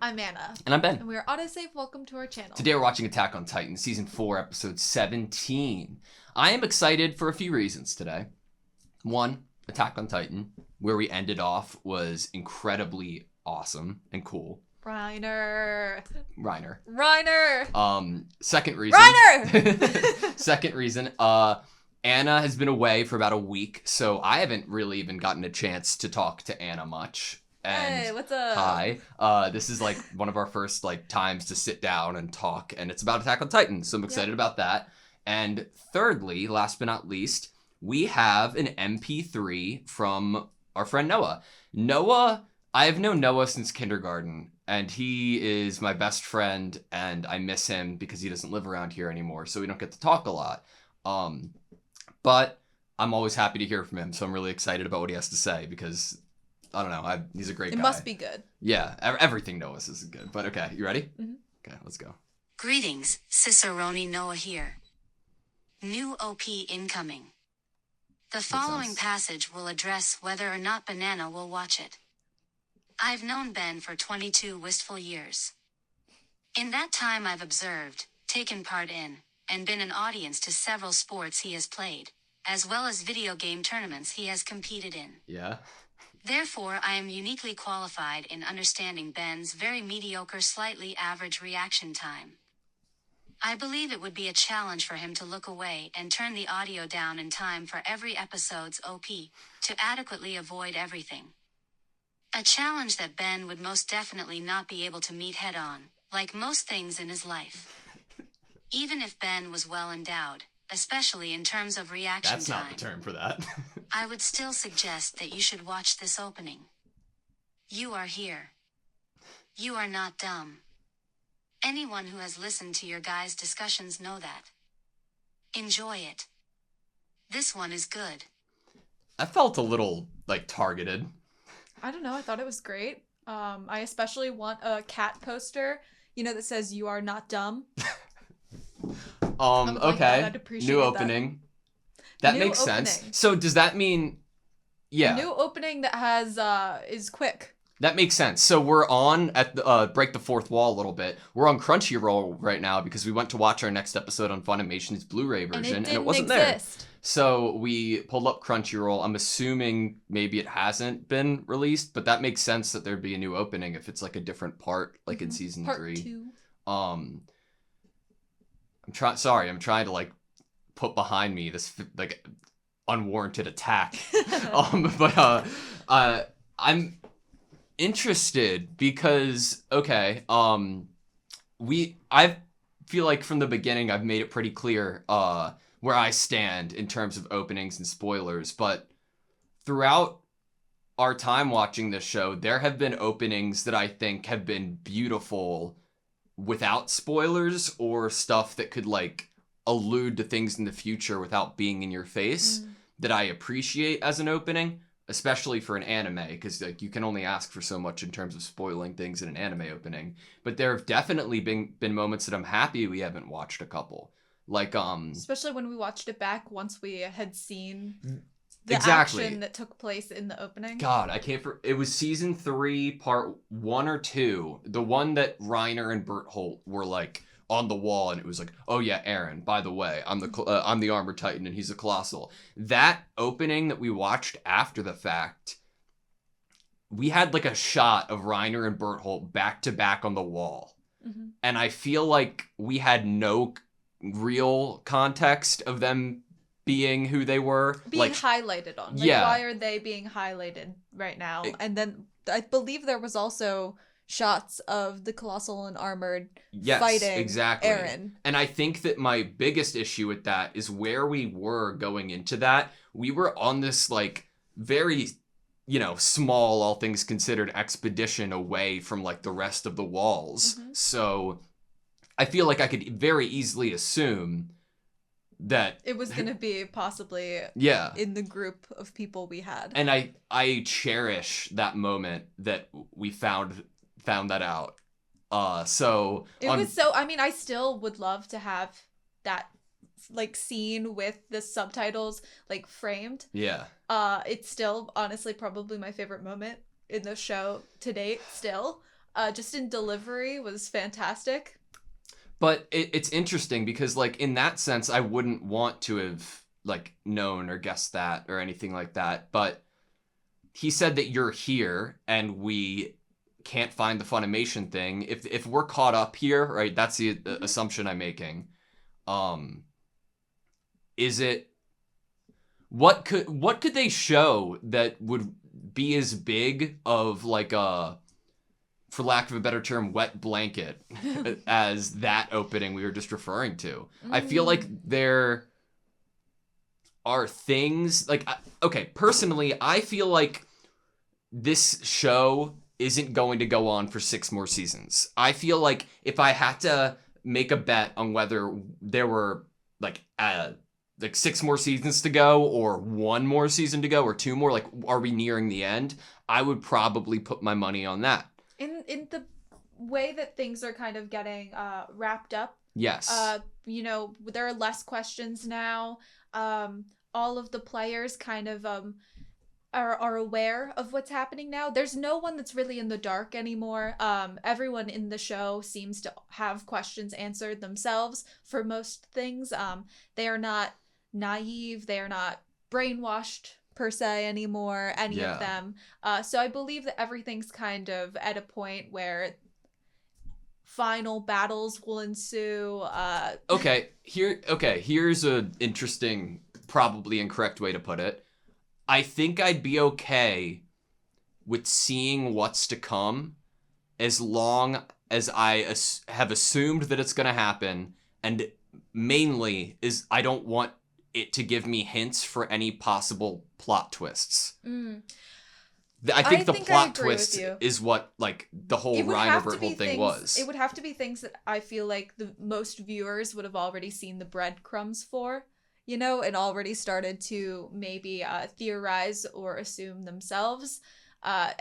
I'm Anna. And I'm Ben. And we're AutoSave. Welcome to our channel. Today we're watching Attack on Titan, Season 4, Episode 17. I am excited for a few reasons today. One, Attack on Titan, where we ended off, was incredibly awesome and cool. Reiner. Second reason. Reiner! Second reason, Anna has been away for about a week, so I haven't really even gotten a chance to talk to Anna much. And hey, what's up? Hi. This is like one of our first times to sit down and talk, and it's about Attack on Titan, so I'm excited about that. And thirdly, last but not least, we have an MP3 from our friend Noah. Noah, I have known Noah since kindergarten, and he is my best friend, and I miss him because he doesn't live around here anymore, so we don't get to talk a lot. But I'm always happy to hear from him, so I'm really excited about what he has to say because I don't know. He's a great guy. It must be good. Yeah, everything Noah says is good. But okay, you ready? Mm-hmm. Okay, let's go. Greetings, Cicerone Noah here. New OP incoming. The following passage will address whether or not Banana will watch it. I've known Ben for 22 wistful years. In that time I've observed, taken part in, and been an audience to several sports he has played, as well as video game tournaments he has competed in. Yeah. Therefore, I am uniquely qualified in understanding Ben's very mediocre, slightly average reaction time. I believe it would be a challenge for him to look away and turn the audio down in time for every episode's OP, to adequately avoid everything. A challenge that Ben would most definitely not be able to meet head-on, like most things in his life. Even if Ben was well endowed, especially in terms of reaction time. That's not the term for that. I would still suggest that you should watch this opening. You are here. You are not dumb. Anyone who has listened to your guys' discussions know that. Enjoy it. This one is good. I felt a little, targeted. I don't know. I thought it was great. I especially want a cat poster, that says "You are not dumb." Okay. I'd appreciate New opening. That makes sense. So does that mean, A new opening that has is quick. That makes sense. So we're on at the, break the fourth wall a little bit. We're on Crunchyroll right now because we went to watch our next episode on Funimation's Blu-ray version, and it wasn't exist. there. So we pulled up Crunchyroll. I'm assuming maybe it hasn't been released, but that makes sense that there'd be a new opening if it's a different part, in season part 3. 2. I'm trying to put behind me this unwarranted attack. But I'm interested because I feel like from the beginning I've made it pretty clear where I stand in terms of openings and spoilers, but throughout our time watching this show, there have been openings that I think have been beautiful without spoilers or stuff that could allude to things in the future without being in your face that I appreciate as an opening, especially for an anime, because you can only ask for so much in terms of spoiling things in an anime opening. But there have definitely been moments that I'm happy we haven't watched a couple. Especially when we watched it back once we had seen the exactly. action that took place in the opening. God, it was season 3, part 1 or 2. The one that Reiner and Bertholdt were on the wall, and it was oh yeah, Aaron, by the way, I'm the Armored Titan, and he's a Colossal. That opening that we watched after the fact, we had a shot of Reiner and Bertholdt back to back on the wall. Mm-hmm. And I feel like we had no real context of them being who they were. Being highlighted on. Why are they being highlighted right now? And then I believe there was also shots of the Colossal and Armored fighting exactly. Aaron. And I think that my biggest issue with that is where we were going into that. We were on this very, small, all things considered, expedition away from the rest of the walls. Mm-hmm. So I feel like I could very easily assume that it was going to be possibly in the group of people we had. And I cherish that moment that we found that out. So it was so, I still would love to have that scene with the subtitles framed. Yeah. It's still honestly probably my favorite moment in the show to date still. just in delivery was fantastic. But it's interesting because, like, in that sense, I wouldn't want to have, like, known or guessed that or anything like that. But he said that you're here and we can't find the Funimation thing. If we're caught up here, right, that's the assumption I'm making. Is it... What could they show that would be as big of, like, a... for lack of a better term, wet blanket as that opening we were just referring to. I feel like there are things like, okay, personally, I feel like this show isn't going to go on for 6 more seasons. I feel like if I had to make a bet on whether there were like 6 more seasons to go or 1 more season to go or 2 more, like, are we nearing the end? I would probably put my money on that. In the way that things are kind of getting wrapped up. Yes. There are less questions now. All of the players kind of are aware of what's happening now. There's no one that's really in the dark anymore. Everyone in the show seems to have questions answered themselves for most things. They are not naive. They are not brainwashed per se anymore, any of them. So I believe that everything's kind of at a point where final battles will ensue. Here's an interesting, probably incorrect way to put it. I think I'd be okay with seeing what's to come as long as I have assumed that it's going to happen, and mainly is I don't want it to give me hints for any possible plot twists. I think the plot twist is what, like, the whole Reiner whole thing was. It would have to be things that I feel like the most viewers would have already seen the breadcrumbs for, and already started to maybe theorize or assume themselves.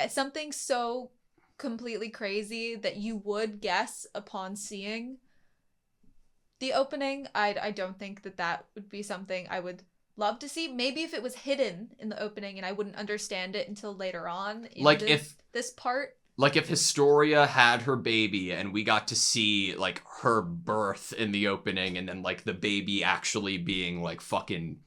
Something so completely crazy that you would guess upon seeing the opening. I don't think that would be something I would love to see. Maybe if it was hidden in the opening and I wouldn't understand it until later on in this part. Like if Historia had her baby and we got to see, like, her birth in the opening and then, like, the baby actually being, like, fucking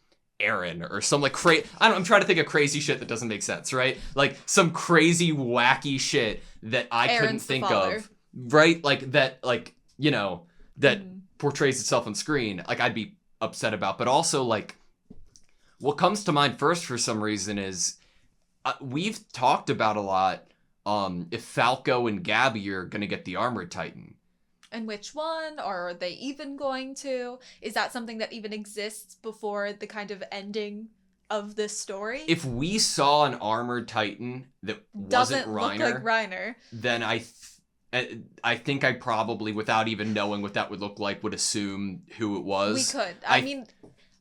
Eren or some, like, I'm trying to think of crazy shit that doesn't make sense, right? Like, some crazy, wacky shit that I couldn't think of, right? Like, that, like, that portrays itself on screen, like, I'd be upset about. But also, like, what comes to mind first for some reason is we've talked about a lot if Falco and Gabby are going to get the Armored Titan. And which one? Or are they even going to? Is that something that even exists before the kind of ending of this story? If we saw an Armored Titan that wasn't Reiner, look like Reiner, then I think I probably, without even knowing what that would look like, would assume who it was. We could. I mean,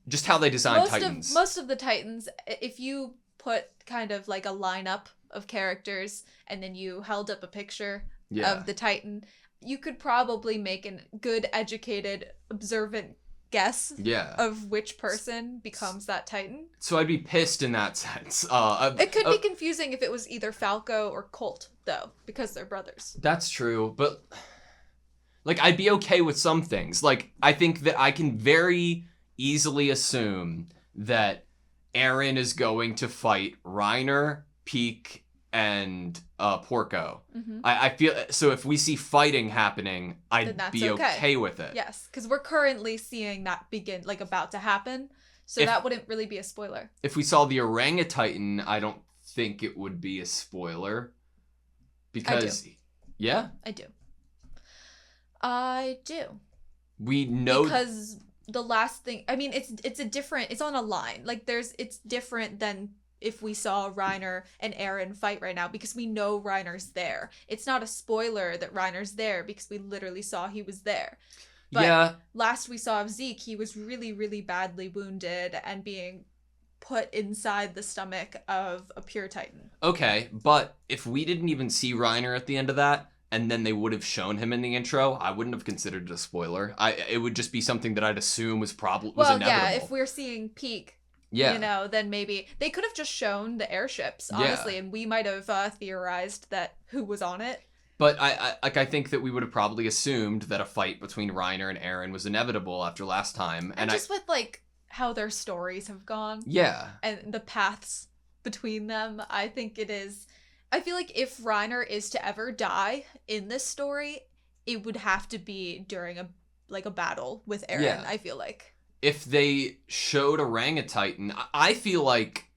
just how they designed Titans. Most of the Titans, if you put kind of like a lineup of characters and then you held up a picture of the Titan, you could probably make a good, educated, observant guess of which person becomes that Titan. So I'd be pissed in that sense. It could be confusing if it was either Falco or Colt, though, because they're brothers. That's true, but, like, I'd be okay with some things. Like, I think that I can very easily assume that Eren is going to fight Reiner, Peak, and Porco. Mm-hmm. I feel so. If we see fighting happening, I'd be okay with it. Yes, because we're currently seeing that begin, like, about to happen. So that wouldn't really be a spoiler. If we saw the Orangutan, I don't think it would be a spoiler. Because I do. We know because the last thing, I mean, it's on a line. Like, it's different than if we saw Reiner and Eren fight right now, because we know Reiner's there. It's not a spoiler that Reiner's there because we literally saw he was there. But last we saw of Zeke, he was really, really badly wounded and being put inside the stomach of a pure Titan. Okay, but if we didn't even see Reiner at the end of that, and then they would have shown him in the intro, I wouldn't have considered it a spoiler. It would just be something that I'd assume was inevitable. Well, yeah, if we're seeing Peak, then maybe they could have just shown the airships, honestly, and we might have theorized that who was on it. But I think that we would have probably assumed that a fight between Reiner and Eren was inevitable after last time. And just with, like, how their stories have gone. Yeah. And the paths between them, I think it is... I feel like if Reiner is to ever die in this story, it would have to be during a battle with Eren, Yeah. I feel like. If they showed Orangutitan, I feel like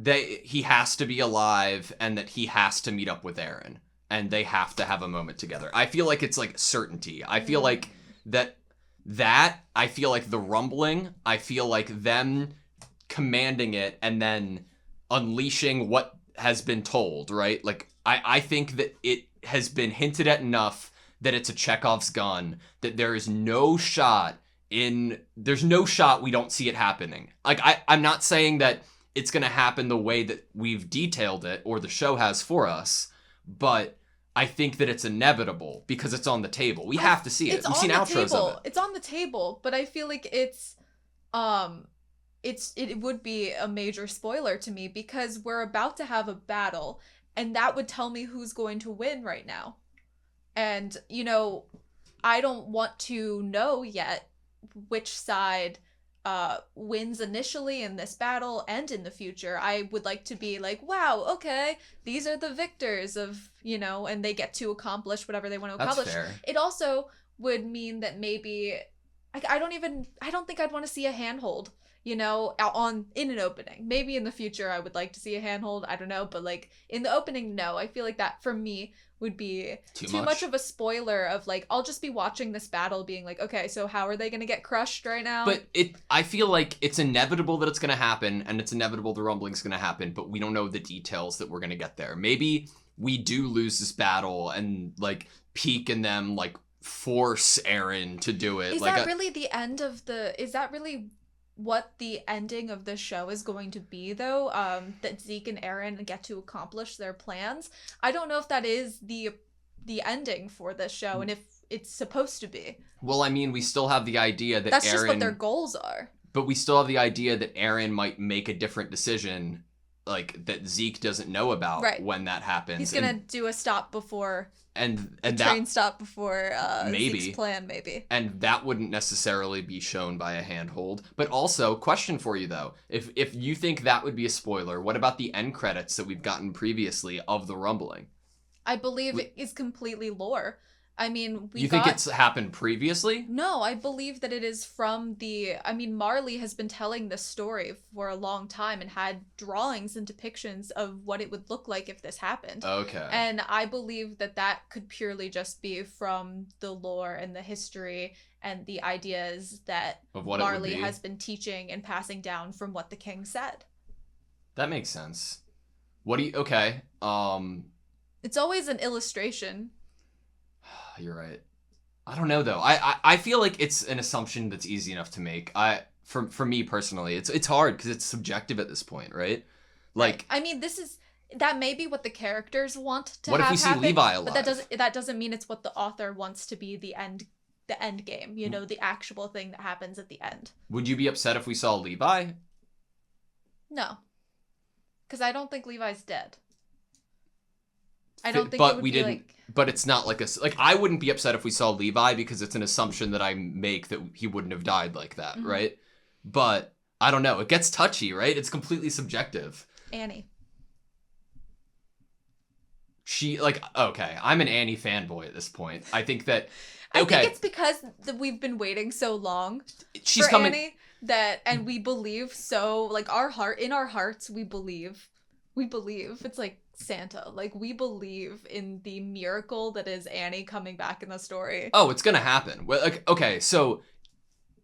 he has to be alive and that he has to meet up with Eren. And they have to have a moment together. I feel like it's like certainty. I feel like I feel like the rumbling, I feel like them commanding it and then unleashing what has been told, right? Like, I think that it has been hinted at enough that it's a Chekhov's gun, that there's no shot we don't see it happening. Like, I'm not saying that it's going to happen the way that we've detailed it or the show has for us, but I think that it's inevitable because it's on the table. We have to see it. We've seen outros of it. It's on the table, but I feel like it would be a major spoiler to me because we're about to have a battle, and that would tell me who's going to win right now. And, you know, I don't want to know yet which side wins initially in this battle and in the future. I would like to be like, wow, okay, these are the victors of, you know, and they get to accomplish whatever they want to accomplish. That's fair. It also would mean that maybe I don't think I'd want to see a handhold, you know, in an opening. Maybe in the future I would like to see a handhold, I don't know, but like in the opening, no. I feel like that for me would be too much of a spoiler of like, I'll just be watching this battle being like, okay, so how are they going to get crushed right now? But I feel like it's inevitable that it's going to happen, and it's inevitable the rumbling's going to happen, but we don't know the details that we're going to get there. Maybe we do lose this battle and like Peak and them like force Eren to do it. Is that really what the ending of the show is going to be, though? That Zeke and Eren get to accomplish their plans? I don't know if that is the ending for this show, and if it's supposed to be. Well, I mean, we still have the idea that That's Eren... just what their goals are. But we still have the idea that Eren might make a different decision, like, that Zeke doesn't know about when that happens. He's gonna do a stop before... And train stop before maybe Zeke's plan, maybe. And that wouldn't necessarily be shown by a handhold. But also, question for you though, if you think that would be a spoiler, what about the end credits that we've gotten previously of the rumbling? I believe it is completely lore. I mean, you think it's happened previously? No, I believe that it is from Marley has been telling this story for a long time and had drawings and depictions of what it would look like if this happened. Okay. And I believe that could purely just be from the lore and the history and the ideas that Marley has been teaching and passing down from what the king said. That makes sense. Okay. It's always an illustration. You're right. I don't know though. I feel like it's an assumption that's easy enough to make. For me personally, it's hard because it's subjective at this point, right? Like, I mean, that may be what the characters want to what have if we see happen, Levi alive? But that doesn't mean it's what the author wants to be the end game. You know, the actual thing that happens at the end. Would you be upset if we saw Levi? No, because I don't think Levi's dead. I don't think. But we didn't. But it's not like I wouldn't be upset if we saw Levi because it's an assumption that I make that he wouldn't have died like that, mm-hmm. right? But I don't know. It gets touchy, right? It's completely subjective. Annie. Okay, I'm an Annie fanboy at this point. I think that. I think it's because we've been waiting so long for Annie and we believe so. Like in our hearts, we believe. It's like Santa. Like, we believe in the miracle that is Annie coming back in the story. Oh, it's gonna happen. Well, okay, so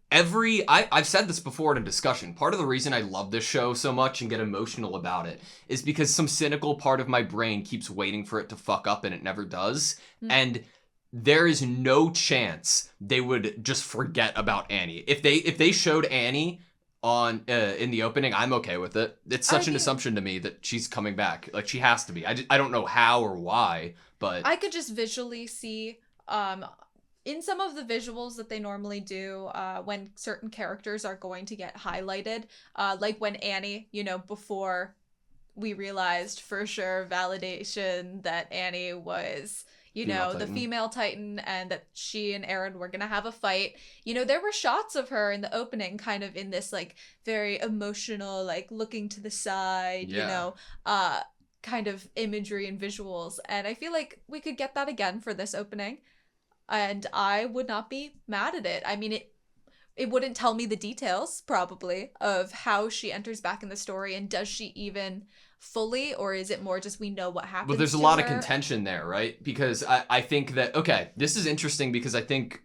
I've said this before in a discussion. Part of the reason I love this show so much and get emotional about it is because some cynical part of my brain keeps waiting for it to fuck up and it never does. Mm. And there is no chance they would just forget about Annie. If they showed Annie in the opening, I'm okay with it. It's such an assumption to me that she's coming back. Like, she has to be. I don't know how or why, but I could just visually see in some of the visuals that they normally do when certain characters are going to get highlighted, like when Annie, you know, before we realized for sure validation that Annie was, Female the Titan. female Titan, and that she and Eren were gonna have a fight. There were shots of her in the opening kind of in this like very emotional, like looking to the side, Yeah. kind of imagery and visuals. And I feel like we could get that again for this opening. And I would not be mad at it. I mean, it wouldn't tell me the details, probably, of how she enters back in the story, and does she even fully, or is it more just we know what happens? Well, there's a to lot of her? contention there, right? Because I think that, okay, this is interesting because I think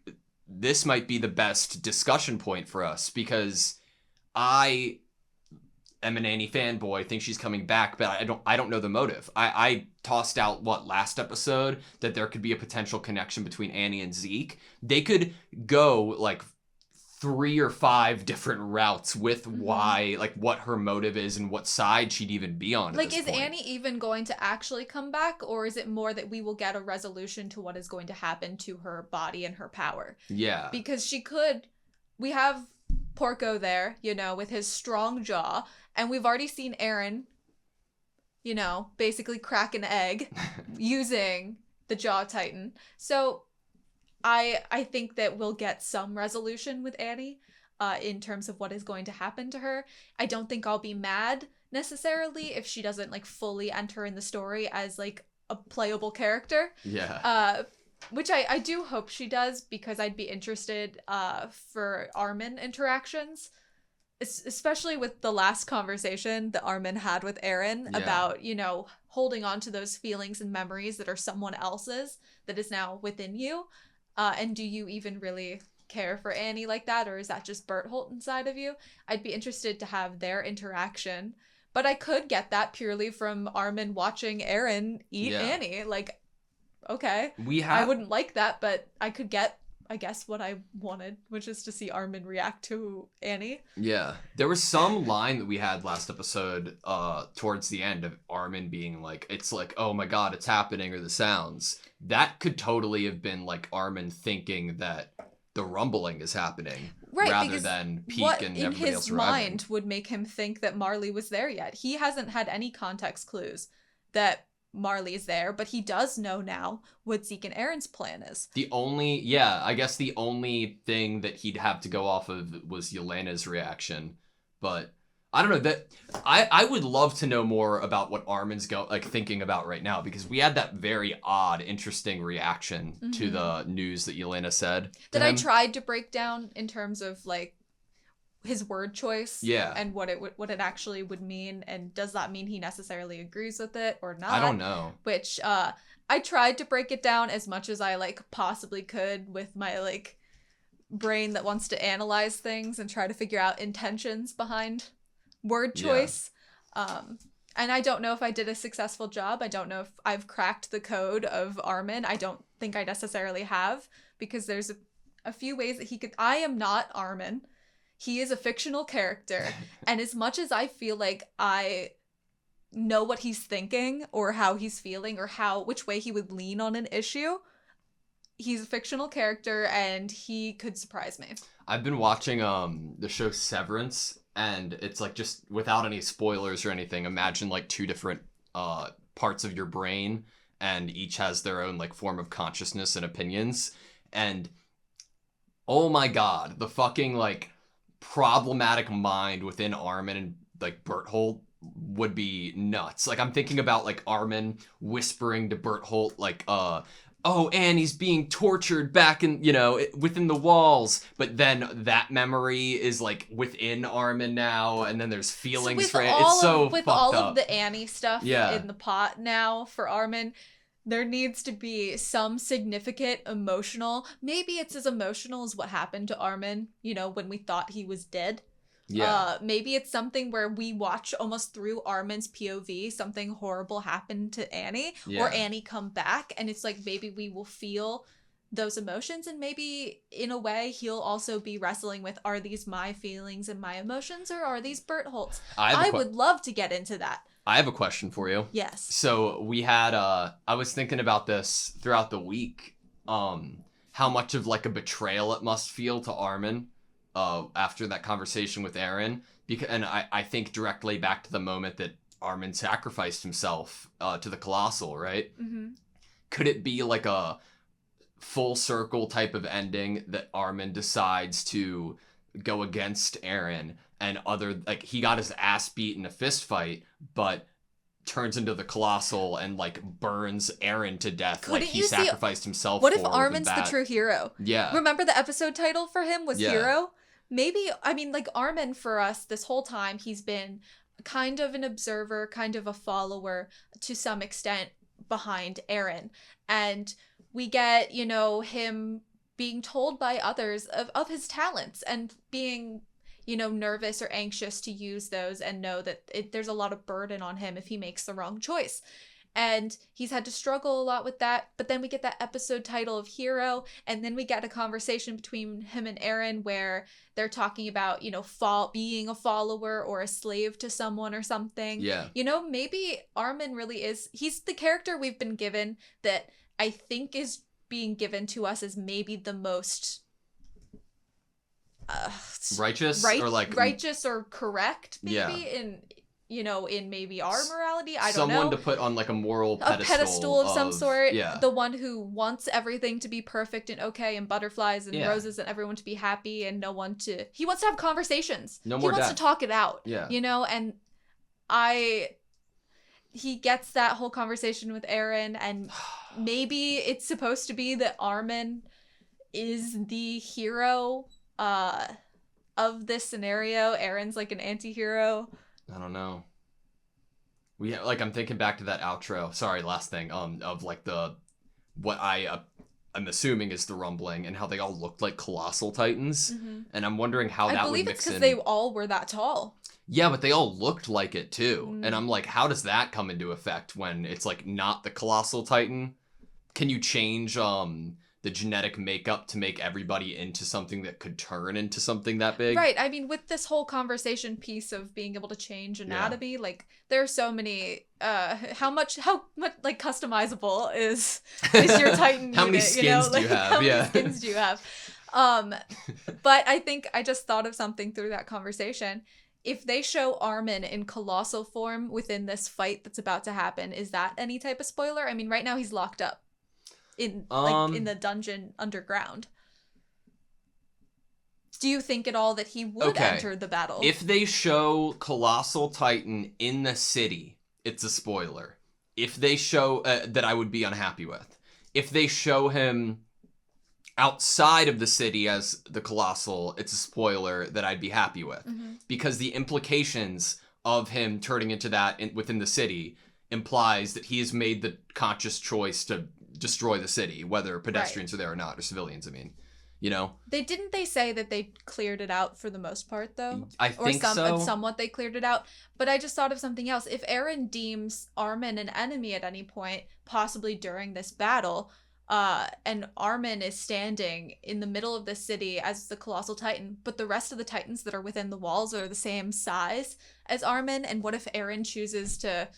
this might be the best discussion point for us, because I am an Annie fanboy, think she's coming back, but I don't know the motive. I tossed out last episode that there could be a potential connection between Annie and Zeke. They could go like 3 or 5 different routes with why, like what her motive is and what side she'd even be on. Like, at this is point. Annie even going to actually come back, or is it more that we will get a resolution to what is going to happen to her body and her power? Yeah. Because we have Porco there, with his strong jaw, and we've already seen Eren, basically crack an egg using the Jaw Titan. So I think that we'll get some resolution with Annie in terms of what is going to happen to her. I don't think I'll be mad necessarily if she doesn't like fully enter in the story as like a playable character. Yeah. Which I do hope she does, because I'd be interested for Armin interactions. Especially with the last conversation that Armin had with Eren about, holding on to those feelings and memories that are someone else's that is now within you. And do you even really care for Annie like that, or is that just Bertholdt inside of you? I'd be interested to have their interaction. But I could get that purely from Armin watching Eren eat Annie. Like, okay. I wouldn't like that, but I could get, I guess, what I wanted, which is to see Armin react to Annie. Yeah. There was some line that we had last episode towards the end of Armin being like, it's like, oh my god, it's happening, or the sounds. That could totally have been like Armin thinking that the rumbling is happening. Right, rather than Peak and everybody else arriving. What in his mind would make him think that Marley was there yet? He hasn't had any context clues that Marley is there, but he does know now what Zeke and Eren's plan is. I guess the only thing that he'd have to go off of was Yelena's reaction. But I don't know, that I would love to know more about what Armin's thinking about right now, because we had that very odd, interesting reaction to the news that Yelena said. That I tried to break down in terms of like his word choice, and what it actually would mean, and does that mean he necessarily agrees with it or not? I don't know. Which I tried to break it down as much as I like possibly could with my like brain that wants to analyze things and try to figure out intentions behind word choice. And I don't know if I did a successful job. I don't know if I've cracked the code of Armin. I don't think I necessarily have, because there's a few ways that he could. I am not Armin. He is a fictional character, and as much as I feel like I know what he's thinking or how he's feeling or which way he would lean on an issue, he's a fictional character and he could surprise me. I've been watching the show Severance, and it's like, just without any spoilers or anything, imagine like 2 different parts of your brain, and each has their own like form of consciousness and opinions. And oh my god, the fucking like problematic mind within Armin and like Bertholdt would be nuts. Like, I'm thinking about like Armin whispering to Bertholdt like oh, Annie's being tortured back in, within the walls. But then that memory is like within Armin now, and then there's feelings for it. It's so with fucked all up. of the Annie stuff in the pot now for Armin, there needs to be some significant emotional. Maybe it's as emotional as what happened to Armin, when we thought he was dead. Yeah. Maybe it's something where we watch almost through Armin's POV, something horrible happened to Annie, or Annie come back, and it's like maybe we will feel those emotions, and maybe in a way he'll also be wrestling with, are these my feelings and my emotions, or are these Bertholdt's? I would love to get into that. I have a question for you. Yes. So we had I was thinking about this throughout the week, how much of like a betrayal it must feel to Armin after that conversation with Eren, and I think directly back to the moment that Armin sacrificed himself to the Colossal, right? Mm-hmm. Could it be like a full circle type of ending that Armin decides to go against Eren and like he got his ass beat in a fist fight, but turns into the Colossal and like burns Eren to death. Couldn't like he you see- sacrificed himself What for if with Armin's the that. true hero? Yeah. Remember the episode title for him was Yeah. Hero? Maybe, I mean, like, Armin for us this whole time, he's been kind of an observer, kind of a follower to some extent behind Eren. And we get, you know, him being told by others of his talents and being, you know, nervous or anxious to use those and know that there's a lot of burden on him if he makes the wrong choice. And he's had to struggle a lot with that. But then we get that episode title of Hero, and then we get a conversation between him and Eren where they're talking about, you know, being a follower or a slave to someone or something. Yeah. You know, maybe Armin really he's the character we've been given that I think is being given to us as maybe the most righteous or like righteous or correct, maybe, Yeah. in, you know, in maybe our morality. I don't someone know. to put on like a moral A pedestal of some sort. Yeah. The one who wants everything to be perfect and okay and butterflies and Yeah. roses and everyone to be happy and no one to... He wants to have conversations. No more He wants death. to talk it out. Yeah. You know, and he gets that whole conversation with Eren, and maybe it's supposed to be that Armin is the hero of this scenario. Eren's like an anti-hero. I don't know. Like I'm thinking back to that outro. Sorry, last thing. Of like what I'm assuming is the rumbling and how they all looked like colossal titans, and I'm wondering how I that would believe mix it's because in. they all were that tall. Yeah, but they all looked like it too, and I'm like, how does that come into effect when it's like not the colossal titan? Can you change the genetic makeup to make everybody into something that could turn into something that big? Right. I mean, with this whole conversation piece of being able to change anatomy, like there are so many. How much like customizable is your Titan? How many unit, skins you know? do Like, you have? How Yeah. many skins do you have? But I think I just thought of something through that conversation. If they show Armin in colossal form within this fight that's about to happen, is that any type of spoiler? I mean, right now he's locked up in the dungeon underground. Do you think at all that he would enter the battle? If they show Colossal Titan in the city, it's a spoiler. If they show that I would be unhappy with. If they show him outside of the city as the Colossal, it's a spoiler that I'd be happy with. Because the implications of him turning into that within the city implies that he has made the conscious choice to destroy the city, whether pedestrians are there or not, or civilians, I mean. You know? They say that they cleared it out for the most part, though? I think so. Somewhat they cleared it out. But I just thought of something else. If Eren deems Armin an enemy at any point, possibly during this battle, and Armin is standing in the middle of the city as the Colossal Titan, but the rest of the Titans that are within the walls are the same size as Armin, and what if Eren chooses to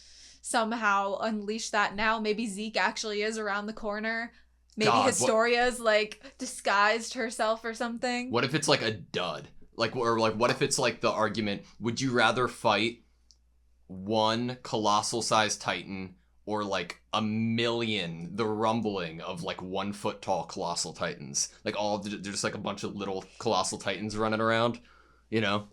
somehow unleash that now? Maybe Zeke actually is around the corner. Maybe Historia's like disguised herself or something. What if it's like a dud? What if it's like the argument, would you rather fight one colossal sized Titan or like a million, the rumbling of like 1 foot tall colossal Titans? Like they're just like a bunch of little colossal Titans running around, you know?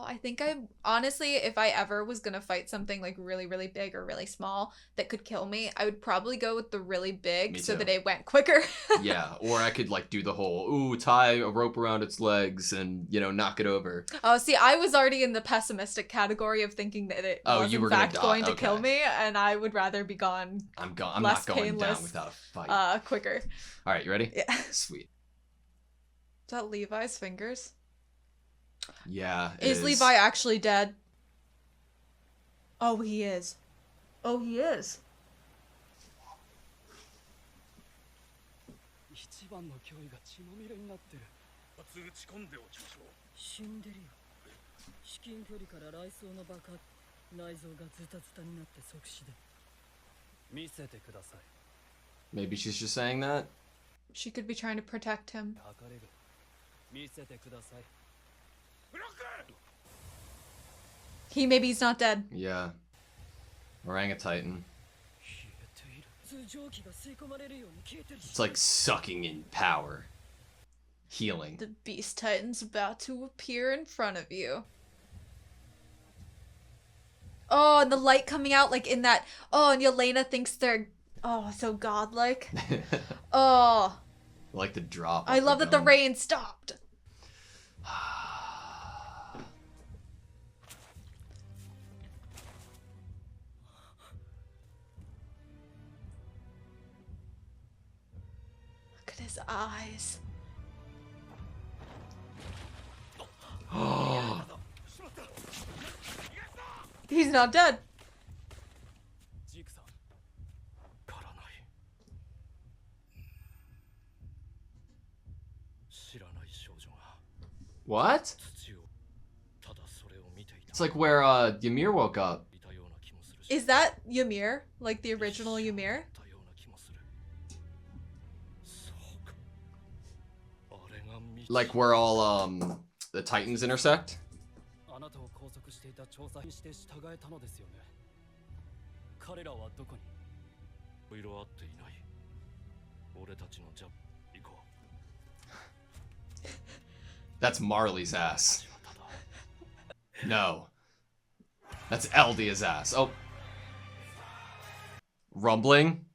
I think honestly, if I ever was gonna fight something like really, really big or really small that could kill me, I would probably go with the really big so that it went quicker. Yeah, or I could like do the whole, tie a rope around its legs and, knock it over. Oh, see, I was already in the pessimistic category of thinking that it was in fact going to kill me, and I would rather be gone. I'm not going painless, down without a fight. Quicker. All right, you ready? Yeah. Sweet. Is that Levi's fingers? Yeah. Is Levi actually dead? Oh, he is. Oh, he is. 一番の脅威が血まみれになってる。打ち込んでおきましょう。死んでるよ。至近距離から雷槍の爆発、内臓がズタズタになって即死で。見せてください。 Maybe she's just saying that? She could be trying to protect him. 測れる。見せてください。 Maybe he's not dead. Yeah. Orangutan. It's like sucking in power. Healing. The Beast Titan's about to appear in front of you. Oh, and the light coming out like in that. Oh, and Yelena thinks they're so godlike. Oh. Like the drop. I love that the rain stopped. Look at his eyes. He's not dead. What? It's like where Ymir woke up. Is that Ymir? Like the original Ymir? Like where all the Titans intersect? That's Marley's ass. No. That's Eldia's ass. Oh. Rumbling?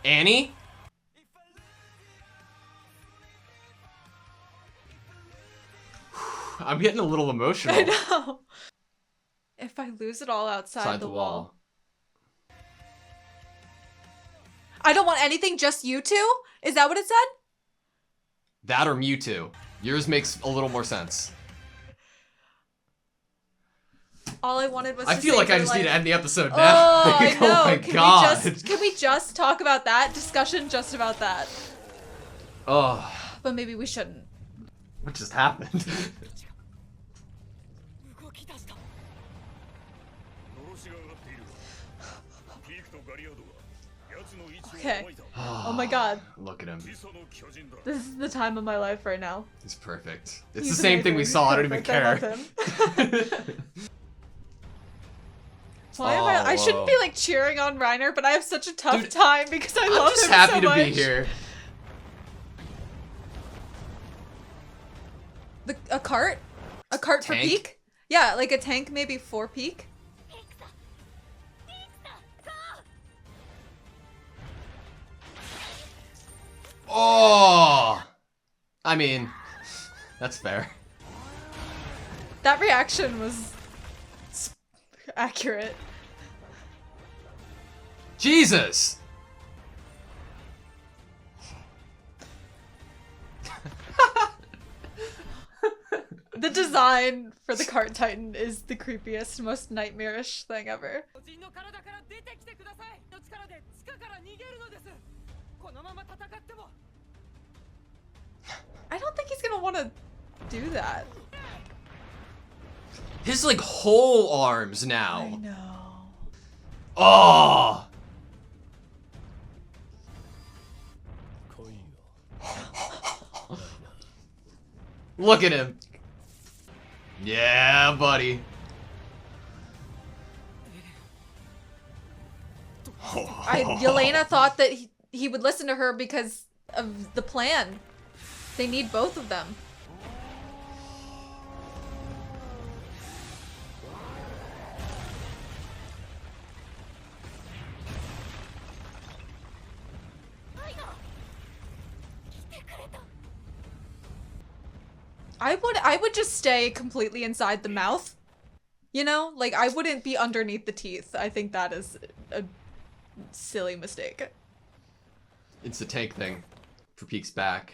Annie? I'm getting a little emotional. I know. If I lose it all outside the wall. I don't want anything, just you two? Is that what it said? That or Mewtwo. Yours makes a little more sense. All I wanted was I to feel say like I for just need to end the episode now. Oh, I know. Oh my can god. can we just talk about that? Discussion just about that. Oh. But maybe we shouldn't. What just happened? Okay. Oh my god. Look at him. This is the time of my life right now. He's perfect. It's He's the same thing we amazing. saw. I don't He's even perfect. care. Why am I shouldn't be like cheering on Reiner, but I have such a tough time because I love him so much. I'm just happy to be here. A cart? A cart for Tank? peak? Yeah, like a tank maybe for peak. Oh! I mean, that's fair. That reaction was accurate. Jesus! The design for the cart titan is the creepiest, most nightmarish thing ever. I don't think he's gonna want to do that. His like whole arms now. I know. Oh! Look at him. Yeah, buddy. Yelena thought that he would listen to her because of the plan. They need both of them. I would just stay completely inside the mouth. You know? Like, I wouldn't be underneath the teeth. I think that is a silly mistake. It's the tank thing. For Peek's back.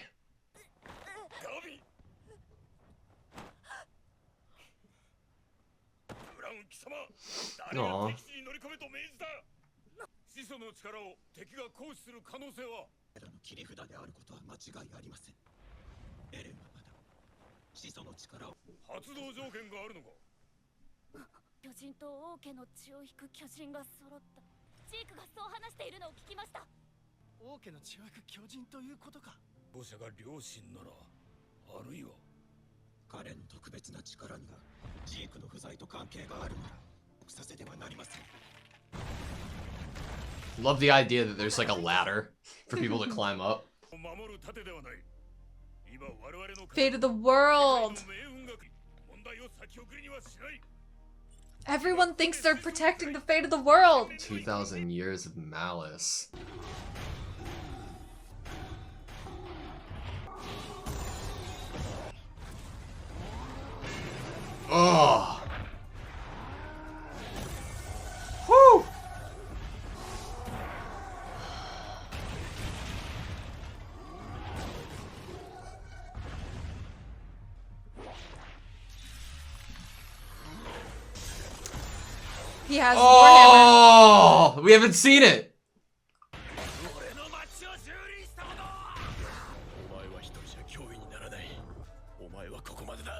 Aww. 王家の血湧く巨人ということか。母者が両親なら、あるいは彼の特別な力にはジークの不在と関係があるならさせてはなりません。 Love the idea that there's like a ladder for people to climb up. 守る盾ではない。今我々の Fate of the world. 命運が問題を先送りにはしない。 Everyone thinks they're protecting the fate of the world. 2,000 years of malice. Oh. Whew. He has Warhammer. Oh, we haven't seen it. 俺の町を蹂躙した者。お前は一人じゃ脅威にならない。お前はここまでだ。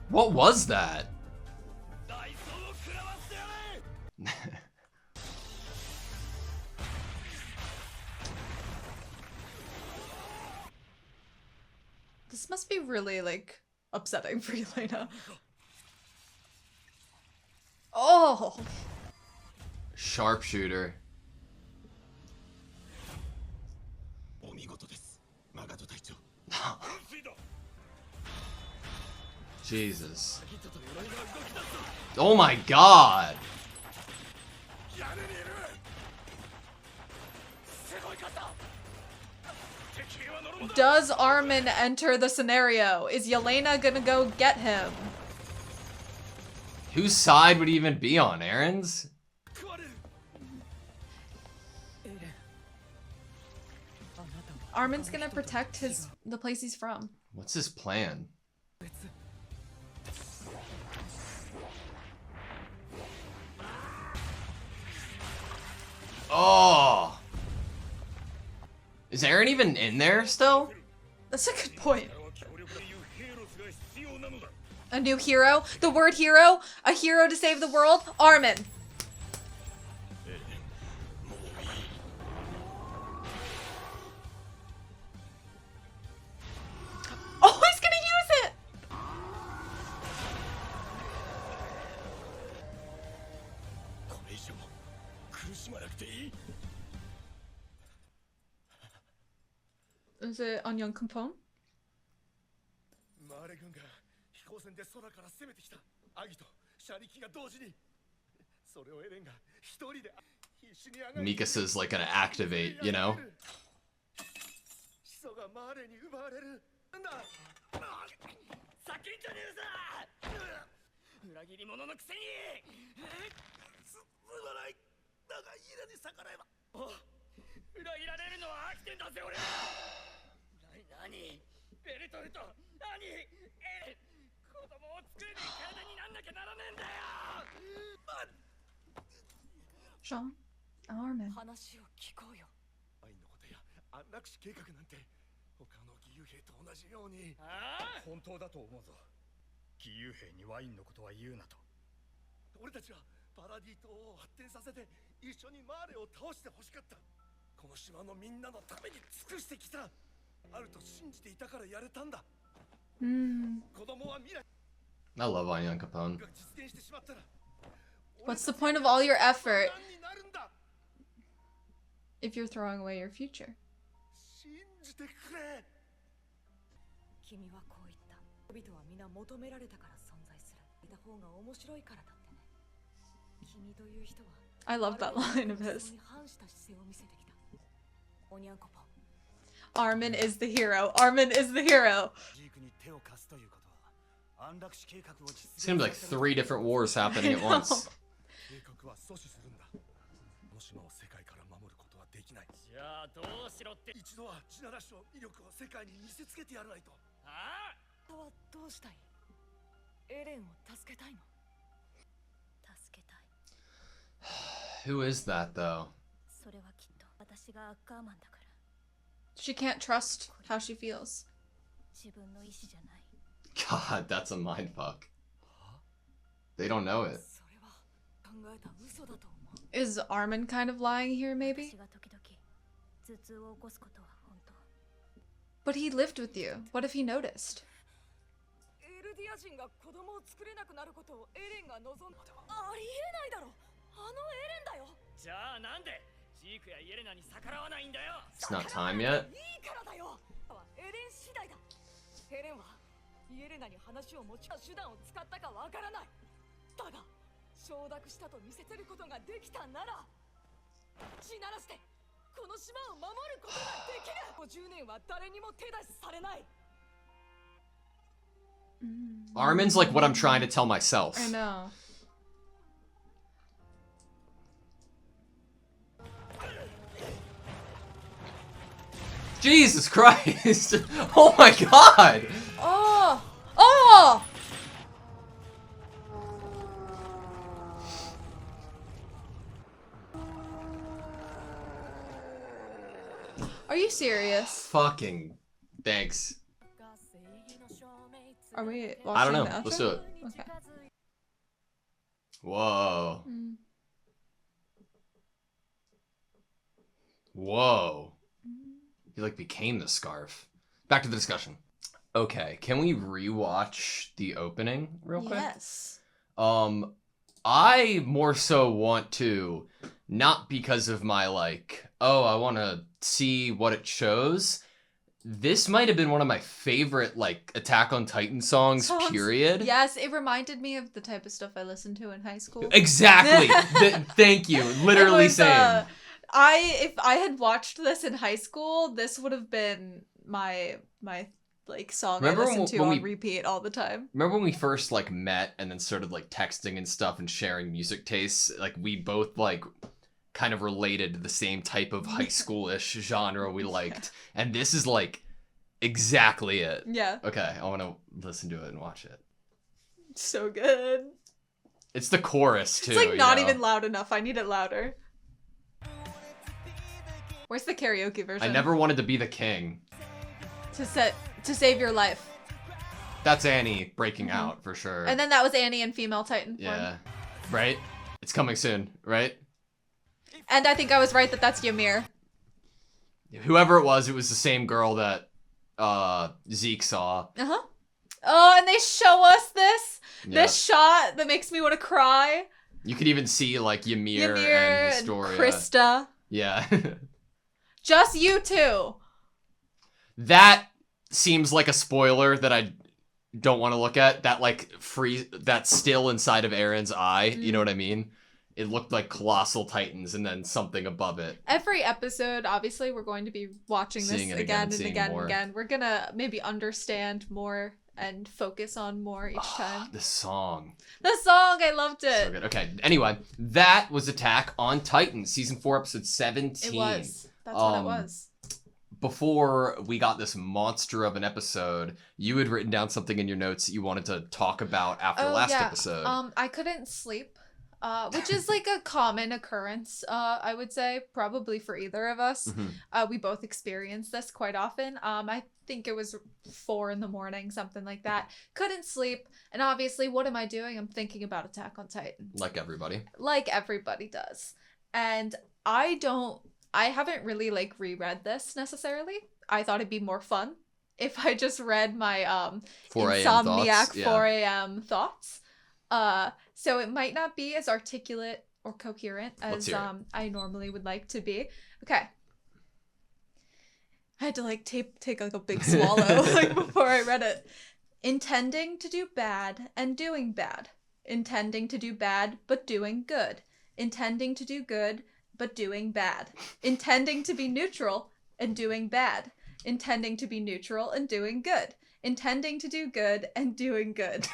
What was that? 大層を食らわせてやれ。 This must be really, like, upsetting for Elena. Oh! Sharpshooter. お見事です、マガト隊長。 Jesus. Oh my god. Does Armin enter the scenario? Is Yelena gonna go get him? Whose side would he even be on? Aaron's? Armin's gonna protect the place he's from. What's his plan? Oh! Is Aaron even in there still? That's a good point. A new hero? The word hero? A hero to save the world? Armin. Oh, he's gonna use it! Is it on Young Compone? マーレ軍が飛行船で空から攻めてきた。アギと車力が同時に。それをエレンが一人で必死に上がり。 Mikasa's like gonna activate, you know? 始祖がマーレに奪われる。なんだ。先んじゃねえぞ。裏切り者のくせに。すまない。だが家に逆らえば。裏切られるのは飽きてんだぜ俺。何？ベルトルト。何？子供を作る体になんなきゃならねえんだよ。Sean? Armin. 話を聞こうよ。ワインのことや安楽死計画なんて他の義勇兵と同じように。本当だと思うぞ。義勇兵にワインのことは言うなと。俺たちはパラディ島を発展させて一緒にマーレを倒してほしかった。この島のみんなのために尽くしてきた。あると信じていたからやれたんだ。子供は未来 I love Onion Capone. が実現してしまったら。 What's the point of all your effort if you're throwing away your future? 信じてくれ。君はこう言った。人々は皆求められたから存在する。いた方が面白いからだってね。君という人は I love that line of his. 反した姿勢を見せてきた。おにゃんこぽん。 Armin is the hero. Armin is the hero. It's gonna be like 3 different wars happening at once. 計画は阻止するんだ。この島を世界から守ることはできない。じゃあどうしろって。一度は地ならしの威力を世界に見せつけてやらないと。ああ。はどうしたい？エレンを助けたいの？助けたい。 Who is that though? それはきっと私がアッカーマンだから。 She can't trust how she feels. 自分の意志じゃない。 God, that's a mindfuck. They don't know it. それはえた嘘だと思う。 Is Armin kind of lying here, maybe? 私が時々頭痛を起こすことは本当。 But he lived with you. What if he noticed? エルディア人が子供を作れなくなることをエレンが望んだ。ありえないだろ。あのエレンだよ。じゃあなんでジークやイエレナに逆らわないんだよ。 It's not time yet. いいからだよ。エレン次第だ。エレンはイエレナに話を持ち手段を使ったかわからない。だが承諾したと見せつけることができたなら、地ならしてこの島を守ることができる。50年は誰にも手出しされない。 Armin's like what I'm trying to tell myself. I know. Jesus Christ! Oh my god! Oh! Oh! Are you serious? Fucking thanks. Are we watching I don't know. the outro? Let's do it. Okay. Whoa. Mm. Whoa. He like became the scarf. Back to the discussion. Okay, can we rewatch the opening real quick? Yes. I more so want to, not because of my like, oh, I want to see what it shows. This might have been one of my favorite like Attack on Titan songs. Period. Yes, it reminded me of the type of stuff I listened to in high school. Exactly. Thank you. Literally same. If I had watched this in high school, this would have been my like song Remember I listened to when on we- repeat all the time. Remember when we first like met and then started like texting and stuff and sharing music tastes? Like we both like kind of related to the same type of high school-ish genre we liked. And this is like exactly it. Yeah. Okay, I want to listen to it and watch it. So good. It's the chorus too. It's like not you know? even loud enough. I need it louder. Where's the karaoke version? I never wanted to be the king. To save your life. That's Annie breaking out for sure. And then that was Annie in Female Titan form. yeah. Right? It's coming soon, right? And I think I was right that that's Ymir. Whoever it was the same girl that Zeke saw. Uh-huh. Oh, and they show us this Yeah. shot that makes me want to cry. You could even see like Ymir, Ymir and Historia. Krista. Yeah. Just you two. That seems like a spoiler that I don't want to look at. That like that's still inside of Aaron's eye. You know what I mean? It looked like colossal titans and then something above it. Every episode, obviously, we're going to be watching Seeing this it again again and and seeing again more. and again. We're gonna maybe understand more and focus on more each time. This song. The song, I loved So it. good. Okay, anyway, that was Attack on Titan, Season 4, Episode 17. It was. That's what it was. Before we got this monster of an episode, you had written down something in your notes that you wanted to talk about after last episode. I couldn't sleep, which is like a common occurrence, I would say, probably for either of us. Mhm. We both experience this quite often. I think it was 4 a.m, something like that. Couldn't sleep, and obviously, what am I doing? I'm thinking about Attack on Titan. Like everybody. Like everybody does. And I haven't really like reread this necessarily. I thought it'd be more fun if I just read my 4 a.m. Insomniac thoughts. Yeah. 4 a.m. thoughts. So it might not be as articulate or coherent Let's as hear it. I normally would like to be. Okay. I had to like take like a big swallow like before I read it. Intending to do bad and doing bad. Intending to do bad but doing good. Intending to do good but doing bad. Intending to be neutral and doing bad. Intending to be neutral and doing good. Intending to do good and doing good.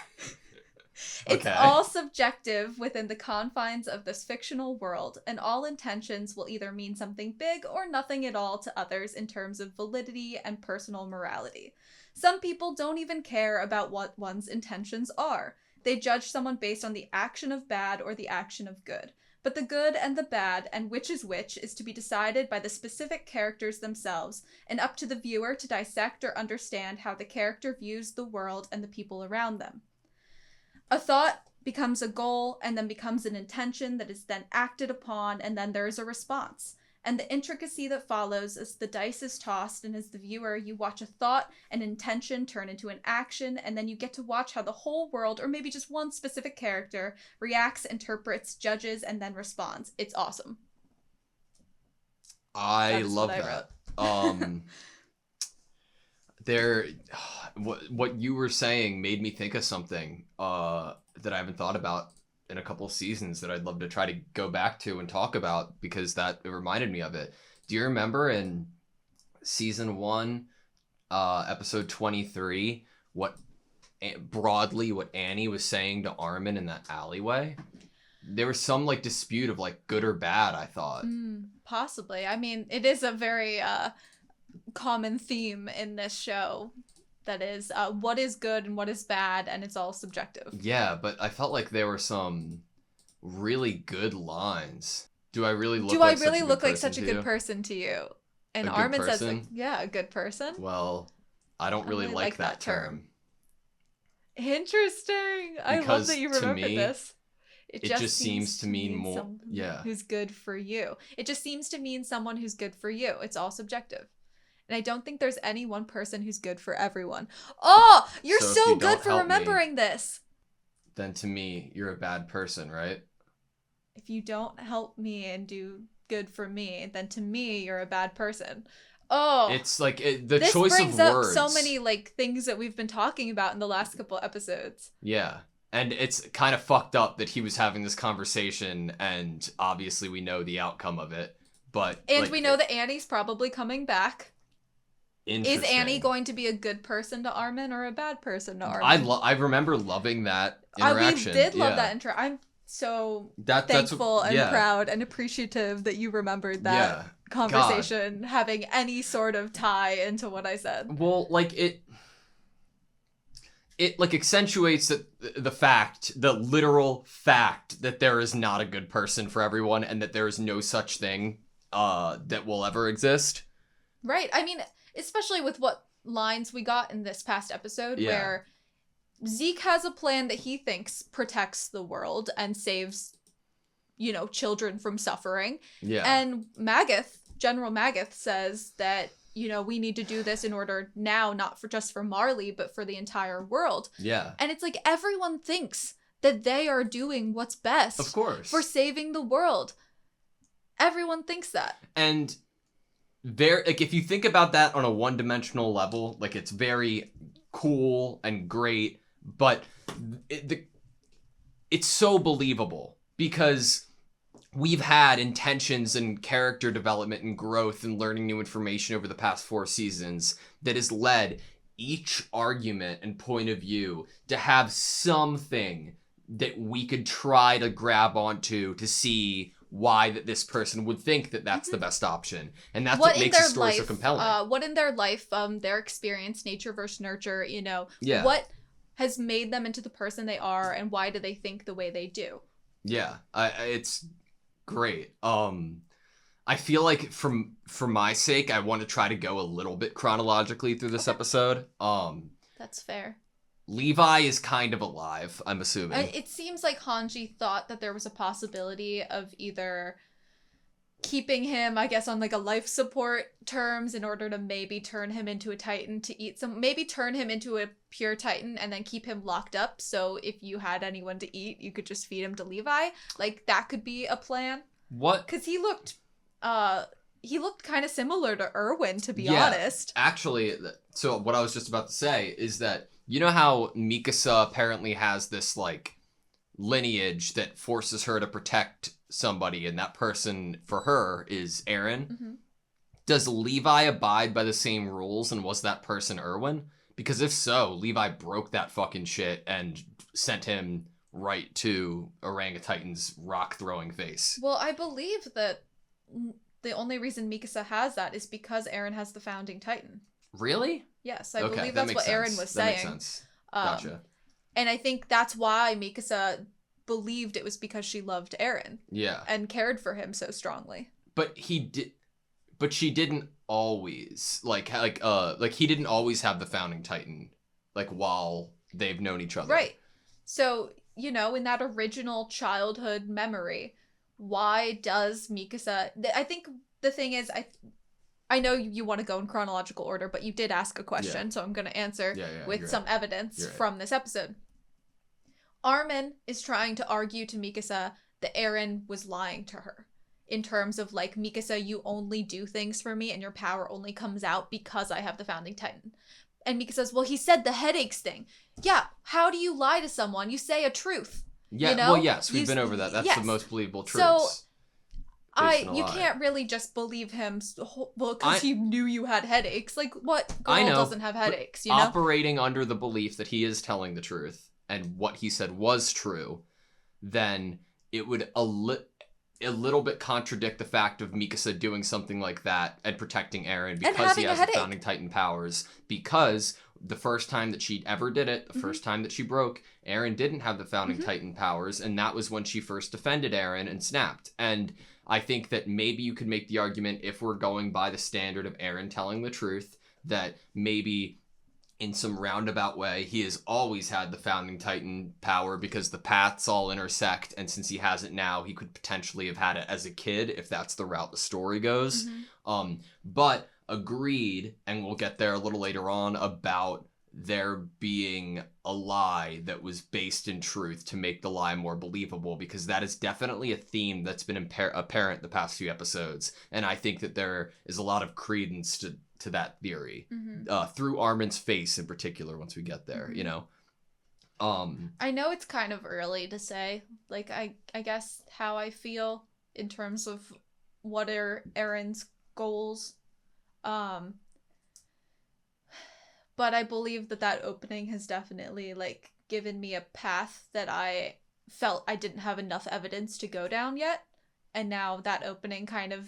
It's Okay. all subjective within the confines of this fictional world, and all intentions will either mean something big or nothing at all to others in terms of validity and personal morality. Some people don't even care about what one's intentions are. They judge someone based on the action of bad or the action of good. But the good and the bad, and which is to be decided by the specific characters themselves, and up to the viewer to dissect or understand how the character views the world and the people around them. A thought becomes a goal and then becomes an intention that is then acted upon, and then there is a response. And the intricacy that follows as the dice is tossed, and as the viewer, you watch a thought and intention turn into an action, and then you get to watch how the whole world, or maybe just one specific character, reacts, interprets, judges, and then responds. It's awesome. I love that. What you were saying made me think of something that I haven't thought about in a couple of seasons that I'd love to try to go back to and talk about, because it reminded me of it. Do you remember in season 1, episode 23, what Annie was saying to Armin in that alleyway? There was some like dispute of like good or bad, I thought. Possibly. I mean, it is a very common theme in this show. That is, what is good and what is bad, and it's all subjective. Yeah, but I felt like there were some really good lines. Do I really look like such a good person to you? And Armin says, like, yeah, a good person. Well, I don't really like that term. Interesting. I love that you remembered this. It just seems to mean more. Yeah. Who's good for you. It just seems to mean someone who's good for you. It's all subjective. And I don't think there's any one person who's good for everyone. Oh, you're so good for remembering this. Then to me, you're a bad person, right? If you don't help me and do good for me, then to me, you're a bad person. Oh. It's like the choice of words. This brings up so many like things that we've been talking about in the last couple episodes. Yeah. And it's kind of fucked up that he was having this conversation, and obviously we know the outcome of it. And we know that Annie's probably coming back. Is Annie going to be a good person to Armin or a bad person to Armin? I remember loving that interaction. We did love that intro. I'm so thankful and proud and appreciative that you remembered that conversation having any sort of tie into what I said. Well, like it like accentuates the literal fact that there is not a good person for everyone, and that there is no such thing that will ever exist. Right. I mean, especially with what lines we got in this past episode, where Zeke has a plan that he thinks protects the world and saves, children from suffering. Yeah. And General Magath says that, we need to do this in order now, not just for Marley, but for the entire world. Yeah. And it's like everyone thinks that they are doing what's best. Of course. For saving the world. Everyone thinks that. And if you think about that on a one-dimensional level, like it's very cool and great, but it's so believable because we've had intentions and character development and growth and learning new information over the past 4 seasons that has led each argument and point of view to have something that we could try to grab onto to see why that this person would think that that's the best option. And that's what makes the story so compelling. What in their life, their experience, nature versus nurture, Yeah. What has made them into the person they are, and why do they think the way they do? Yeah, it's great. I feel like for my sake, I want to try to go a little bit chronologically through this episode. That's fair. Levi is kind of alive, I'm assuming. It seems like Hanji thought that there was a possibility of either keeping him, I guess, on like a life support terms in order to maybe turn him into a Titan to eat maybe turn him into a pure Titan and then keep him locked up. So if you had anyone to eat, you could just feed him to Levi. Like that could be a plan. What? Because he looked kind of similar to Erwin, to be honest. Actually, so what I was just about to say is that you know how Mikasa apparently has this, like, lineage that forces her to protect somebody, and that person, for her, is Eren? Mm-hmm. Does Levi abide by the same rules, and was that person Erwin? Because if so, Levi broke that fucking shit and sent him right to Orangutan's rock-throwing face. Well, I believe that the only reason Mikasa has that is because Eren has the founding Titan. Really? Yes, I believe that's what Eren was saying. That makes sense. Gotcha. And I think that's why Mikasa believed it was because she loved Eren. Yeah. And cared for him so strongly. But she didn't always he didn't always have the founding Titan while they've known each other. Right. So you know, in that original childhood memory, why does Mikasa... I think the thing is, I know you want to go in chronological order, but you did ask a question, so I'm going to answer with some evidence from this episode. Armin is trying to argue to Mikasa that Eren was lying to her. In terms of, like, Mikasa, you only do things for me and your power only comes out because I have the Founding Titan. And Mika says, well, he said the headaches thing. Yeah, how do you lie to someone? You say a truth. Yeah, you know? well, yes, we've been over that. That's the most believable truth. So, you can't really just believe him, well, because he knew you had headaches. Like, what girl doesn't have headaches, you know? Operating under the belief that he is telling the truth and what he said was true, then it would a little bit contradict the fact of Mikasa doing something like that and protecting Eren because he has the Founding Titan powers. Because the first time that she ever did it, the first time that she broke, Eren didn't have the Founding Titan powers, and that was when she first defended Eren and snapped. And I think that maybe you could make the argument, if we're going by the standard of Eren telling the truth, that maybe in some roundabout way, he has always had the Founding Titan power because the paths all intersect, and since he has it now, he could potentially have had it as a kid, if that's the route the story goes. But agreed, and we'll get there a little later on, about there being a lie that was based in truth to make the lie more believable, because that is definitely a theme that's been apparent the past few episodes, and I think that there is a lot of credence to that theory through Armin's face in particular once we get there, you know. I know it's kind of early to say, like, I guess how I feel in terms of what are Eren's goals, but I believe that opening has definitely, like, given me a path that I felt I didn't have enough evidence to go down yet, and now that opening kind of,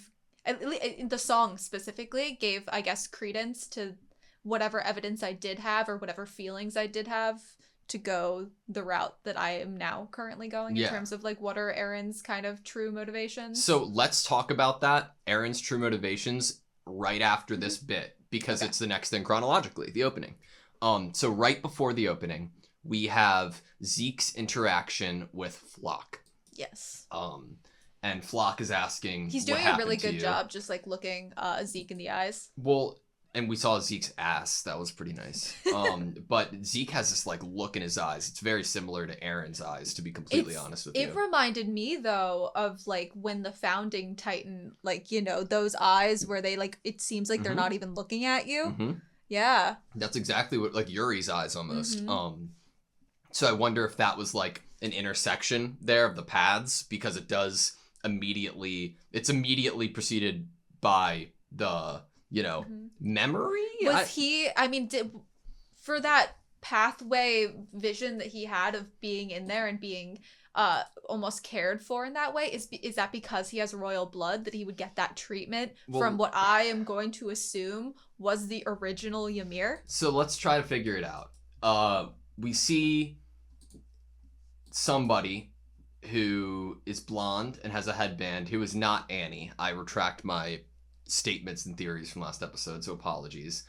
the song specifically, gave, I guess, credence to whatever evidence I did have or whatever feelings I did have to go the route that I am now currently going in terms of, like, what are Eren's kind of true motivations. So let's talk about that, Eren's true motivations, right after this bit, because it's the next thing chronologically, the opening. So right before the opening, we have Zeke's interaction with Flock. Yes. And Flock is asking, he's doing a really good job just, like, looking Zeke in the eyes. Well, and we saw Zeke's ass. That was pretty nice. But Zeke has this, like, look in his eyes. It's very similar to Eren's eyes, to be completely honest with you. It reminded me, though, of, like, when the Founding Titan, like, you know, those eyes where they, like, it seems like they're not even looking at you. Yeah. That's exactly what, like, Yuri's eyes almost. So I wonder if that was, like, an intersection there of the paths, because it's immediately preceded by the, you know, memory? For that pathway vision that he had of being in there and being almost cared for in that way, is that because he has royal blood that he would get that treatment from what I am going to assume was the original Ymir? So let's try to figure it out. We see somebody who is blonde and has a headband who is not Annie. I retract my statements and theories from last episode, so apologies.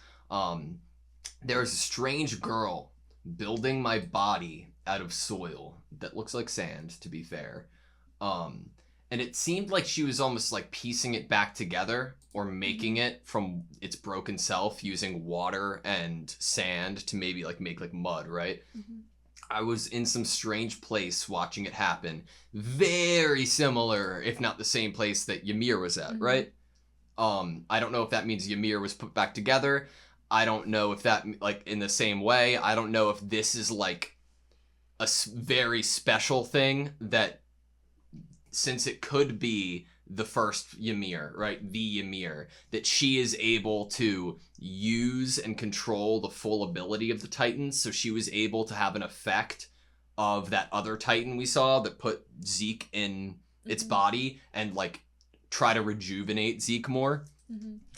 There's a strange girl building my body out of soil that looks like sand, to be fair. And it seemed like she was almost like piecing it back together or making it from its broken self using water and sand to maybe like make like mud, right? I was in some strange place watching it happen. Very similar, if not the same place that Ymir was at, right? I don't know if that means Ymir was put back together. I don't know if that, like, in the same way. I don't know if this is, like, a very special thing that, since it could be the first Ymir, right, the Ymir, that she is able to use and control the full ability of the Titans, so she was able to have an effect of that other Titan we saw that put Zeke in its body and, like, try to rejuvenate Zeke more.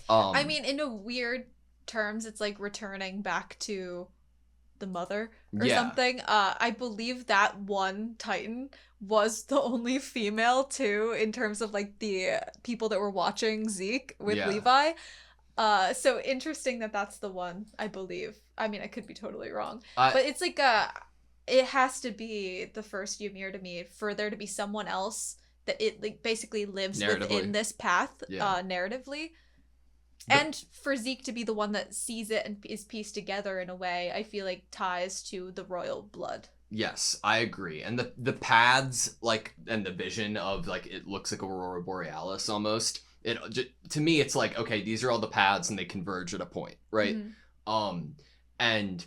I mean, in a weird terms, it's like returning back to the mother or something. I believe that one Titan was the only female too, in terms of like the people that were watching Zeke with Levi. So interesting that that's the one, I believe. I mean, I could be totally wrong, but it's like it has to be the first Ymir to me for there to be someone else that it like basically lives within Narratively. this path Yeah. narratively. The- And for Zeke to be the one that sees it and is pieced together in a way, I feel like ties to the royal blood. Yes, I agree. And the paths, like, and the vision of, like, it looks like Aurora Borealis almost. To me, it's like, okay, these are all the paths and they converge at a point, right? And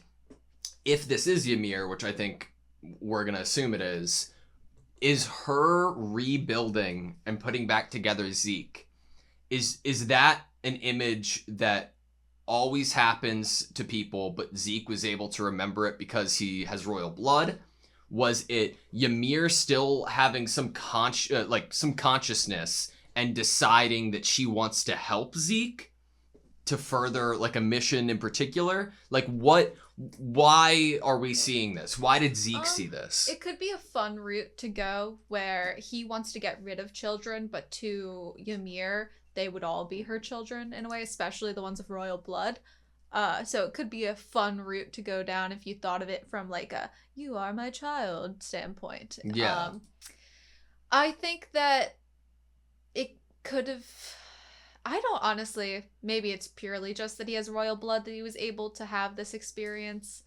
if this is Ymir, which I think we're gonna assume it is her rebuilding and putting back together Zeke, is that an image that always happens to people, but Zeke was able to remember it because he has royal blood? Was it Ymir still having some consciousness and deciding that she wants to help Zeke to further like a mission in particular? Like why are we seeing this? Why did Zeke see this? It could be a fun route to go where he wants to get rid of children, but to Ymir, they would all be her children in a way, especially the ones of royal blood. So it could be a fun route to go down if you thought of it from like a "you are my child" standpoint. Yeah. I think that it could have. I don't honestly. Maybe it's purely just that he has royal blood that he was able to have this experience,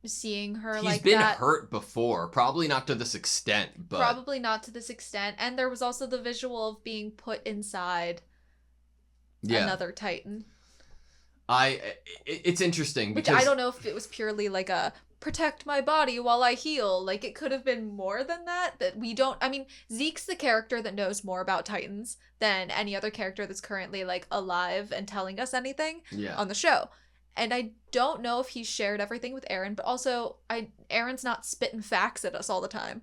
seeing her He's like been that. hurt before, probably not to this extent, but Probably not to this extent. And there was also the visual of being put inside another Titan. It's interesting Which because I don't know if it was purely like a protect my body while I heal. Like it could have been more than that we don't. I mean, Zeke's the character that knows more about Titans than any other character that's currently like alive and telling us anything on the show. And I don't know if he's shared everything with Eren, but also Eren's not spitting facts at us all the time.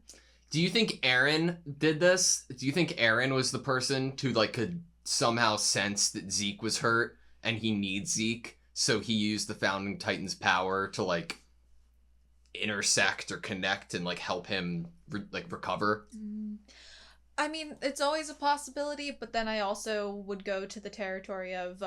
Do you think Eren did this? Do you think Eren was the person who like could somehow sense that Zeke was hurt and he needs Zeke, so he used the Founding Titan's power to like intersect or connect and like help him recover? I mean, it's always a possibility, but then I also would go to the territory of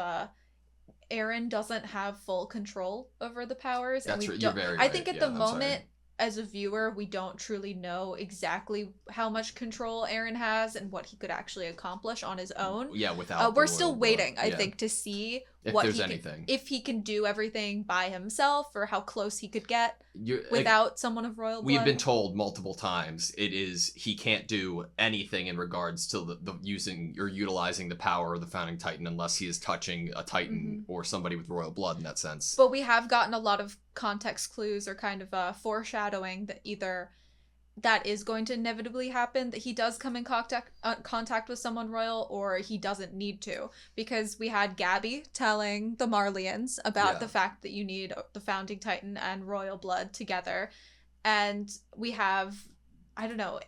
Eren doesn't have full control over the powers. That's and we you're don't, very I right. think at Yeah, the I'm moment, sorry. as a viewer, we don't truly know exactly how much control Eren has and what he could actually accomplish on his own. Yeah, without we're the still royal waiting, blood. I Yeah. think, to see If what there's he anything. if he can do everything by himself or how close he could get Like, without someone of royal blood. we've been told multiple times he can't do anything in regards to the using or utilizing the power of the Founding Titan unless he is touching a Titan or somebody with royal blood in that sense. But we have gotten a lot of context clues or kind of foreshadowing that either that is going to inevitably happen, that he does come in contact with someone royal, or he doesn't need to. Because we had Gabby telling the Marleyans about the fact that you need the Founding Titan and royal blood together. And we have, I don't know,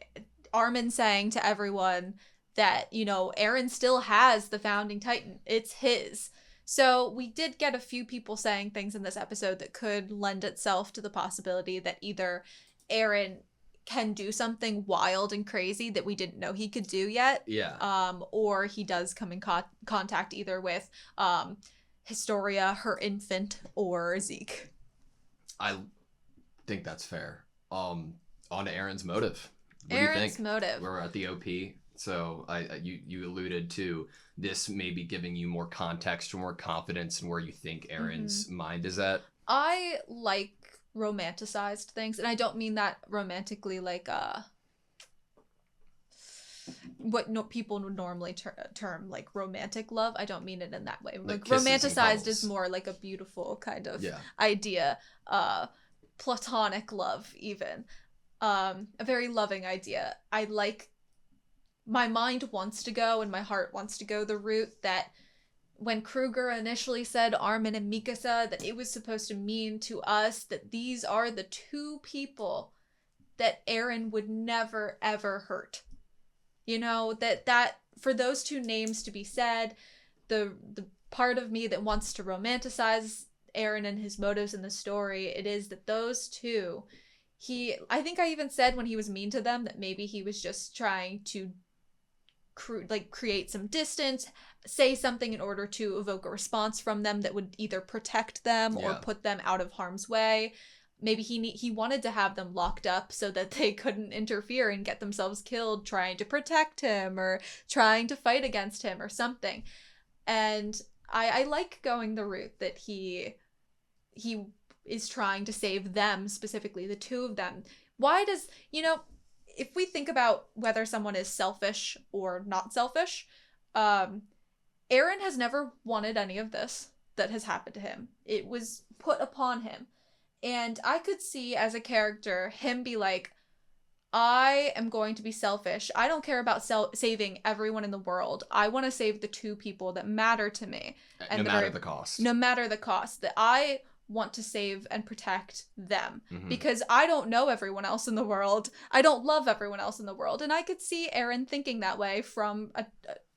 Armin saying to everyone that, you know, Eren still has the Founding Titan. It's his. So we did get a few people saying things in this episode that could lend itself to the possibility that either Eren can do something wild and crazy that we didn't know he could do yet. Yeah. Or he does come in contact either with Historia, her infant, or Zeke. I think that's fair. On to Eren's motive. What do Eren's you think? motive. We're at the OP, so you alluded to this maybe giving you more context or more confidence in where you think Eren's mind is at. I like romanticized things, and I don't mean that romantically like what people would normally term like romantic love. I don't mean it in that way. Like romanticized is more like a beautiful kind of idea, platonic love even, a very loving idea. I like, my mind wants to go and my heart wants to go the route that when Kruger initially said Armin and Mikasa, that it was supposed to mean to us that these are the two people that Eren would never ever hurt. You know, that for those two names to be said, the part of me that wants to romanticize Eren and his motives in the story, it is that those two, I think I even said when he was mean to them that maybe he was just trying to create some distance, say something in order to evoke a response from them that would either protect them or put them out of harm's way. maybe he wanted to have them locked up so that they couldn't interfere and get themselves killed trying to protect him or trying to fight against him or something. And I like going the route that he is trying to save them, specifically the two of them. Why does, if we think about whether someone is selfish or not selfish, Aaron has never wanted any of this that has happened to him. It was put upon him. And I could see as a character him be like, I am going to be selfish. I don't care about saving everyone in the world. I want to save the two people that matter to me. And no matter the cost. No matter the cost. That I want to save and protect them. Because I don't know everyone else in the world. I don't love everyone else in the world. And I could see Aaron thinking that way from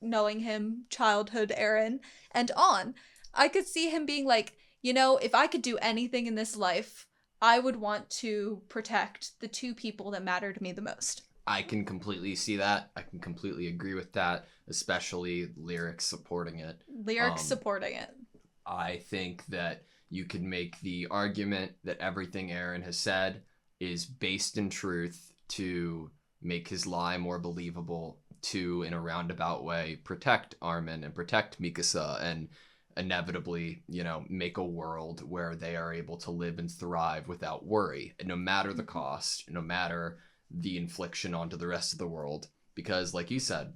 knowing him, childhood Aaron, and on. I could see him being like, if I could do anything in this life, I would want to protect the two people that matter to me the most. I can completely see that. I can completely agree with that, especially Lyric supporting it. Lyric supporting it. I think that you could make the argument that everything Aaron has said is based in truth to make his lie more believable, to, in a roundabout way, protect Armin and protect Mikasa and inevitably, make a world where they are able to live and thrive without worry, no matter the cost, no matter the infliction onto the rest of the world. Because, like you said,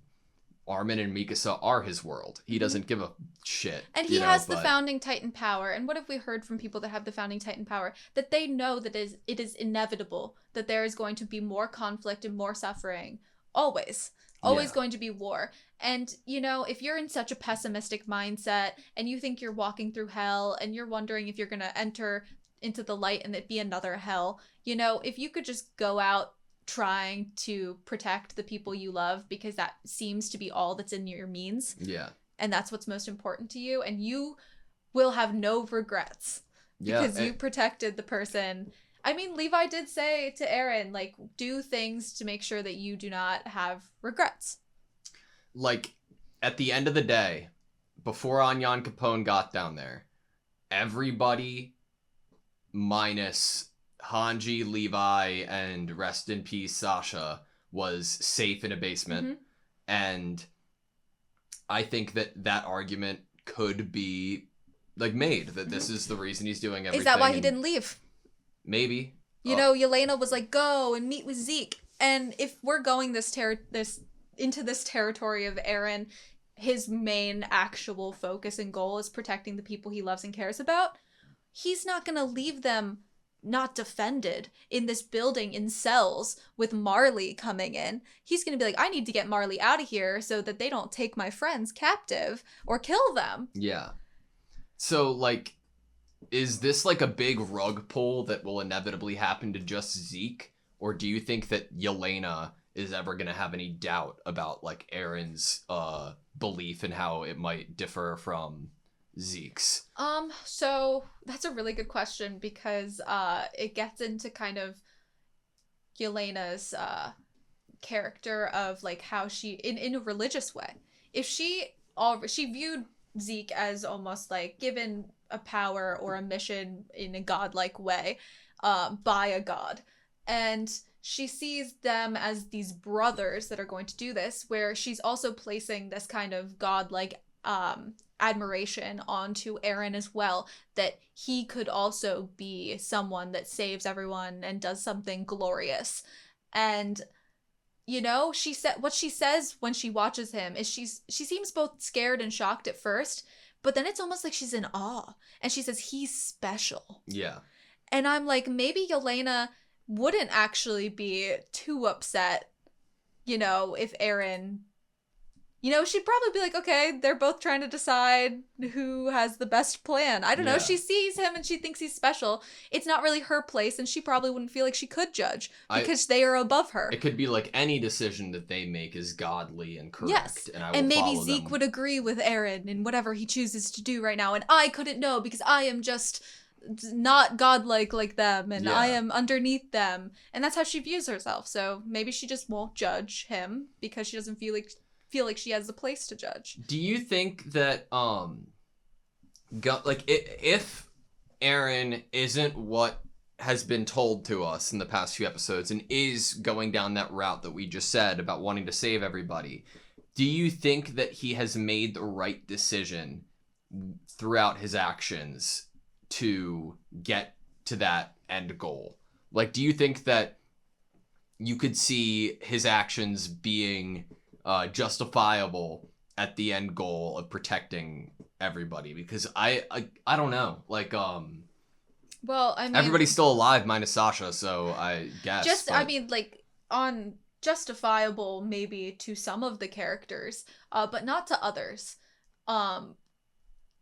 Armin and Mikasa are his world. He doesn't give a shit. And he has the founding Titan power. And what have we heard from people that have the founding Titan power? That they know that it is inevitable that there is going to be more conflict and more suffering. Always going to be war. And, if you're in such a pessimistic mindset and you think you're walking through hell and you're wondering if you're going to enter into the light and it be another hell, if you could just go out trying to protect the people you love because that seems to be all that's in your means. Yeah. And that's what's most important to you. And you will have no regrets because you protected the person. I mean, Levi did say to Aaron, like, do things to make sure that you do not have regrets. Like, at the end of the day, before Anyan Capone got down there, everybody minus Hanji, Levi, and rest in peace Sasha was safe in a basement. And I think that argument could be, like, made, that this is the reason he's doing everything. Is that why he didn't leave? Maybe. Yelena was like, go and meet with Zeke. And if we're going into this territory of Aaron, his main actual focus and goal is protecting the people he loves and cares about, he's not going to leave them not defended in this building in cells with Marley coming in. He's going to be like, I need to get Marley out of here so that they don't take my friends captive or kill them. Yeah. So, like, is this like a big rug pull that will inevitably happen to just Zeke? Or do you think that Yelena is ever going to have any doubt about, like, Aaron's belief in how it might differ from Zeke's? So that's a really good question because it gets into kind of Yelena's character of, like, how she, in a religious way, if she viewed Zeke as almost like given a power or a mission in a godlike way by a god, and she sees them as these brothers that are going to do this, where she's also placing this kind of godlike admiration onto Aaron as well, that he could also be someone that saves everyone and does something glorious. And she said what she says when she watches him is she seems both scared and shocked at first, but then it's almost like she's in awe, and she says he's special. Yeah. And I'm like, maybe Yelena wouldn't actually be too upset, if Aaron, she'd probably be like, okay, they're both trying to decide who has the best plan. I don't know. She sees him and she thinks he's special. It's not really her place, and she probably wouldn't feel like she could judge because they are above her. It could be like any decision that they make is godly and correct. Yes, and maybe Zeke would agree with Aaron in whatever he chooses to do right now, and I couldn't know because I am just not godlike like them, and I am underneath them, and that's how she views herself. So maybe she just won't judge him because she doesn't feel like she has the place to judge. Do you think that if Aaron isn't what has been told to us in the past few episodes and is going down that route that we just said about wanting to save everybody, do you think that he has made the right decision throughout his actions to get to that end goal? Like, do you think that you could see his actions being justifiable at the end goal of protecting everybody? Because I don't know. Like, Well, I mean, everybody's still alive minus Sasha, so I guess. just but... I mean, like, on justifiable maybe to some of the characters, but not to others.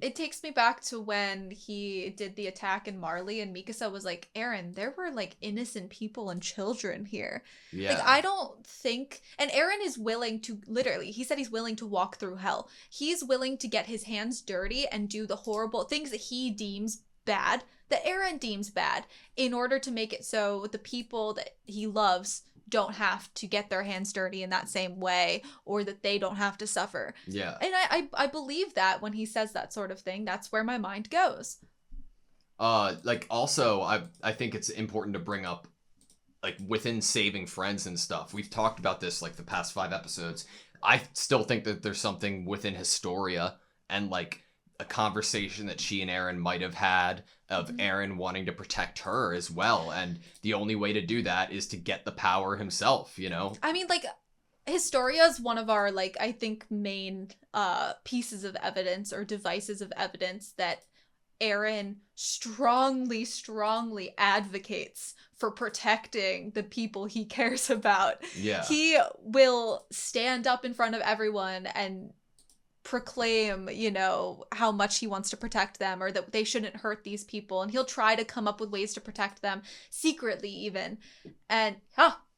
It takes me back to when he did the attack in Marley, and Mikasa was like, Eren, there were like innocent people and children here. Yeah. Like, I don't think, and Eren is willing to, literally, he said he's willing to walk through hell. He's willing to get his hands dirty and do the horrible things that he deems bad, that Eren deems bad, in order to make it so the people that he loves don't have to get their hands dirty in that same way, or that they don't have to suffer. Yeah. And I believe that when he says that sort of thing, that's where my mind goes. Like, also, I think it's important to bring up, like, within saving friends and stuff. We've talked about this, like, the past 5 episodes. I still think that there's something within Historia and, like, a conversation that she and Eren might have had of Eren wanting to protect her as well. And the only way to do that is to get the power himself, you know? I mean, like, Historia is one of our, like, I think main pieces of evidence or devices of evidence that Eren strongly advocates for protecting the people he cares about. Yeah. He will stand up in front of everyone and proclaim, you know, how much he wants to protect them, or that they shouldn't hurt these people, and he'll try to come up with ways to protect them secretly even. And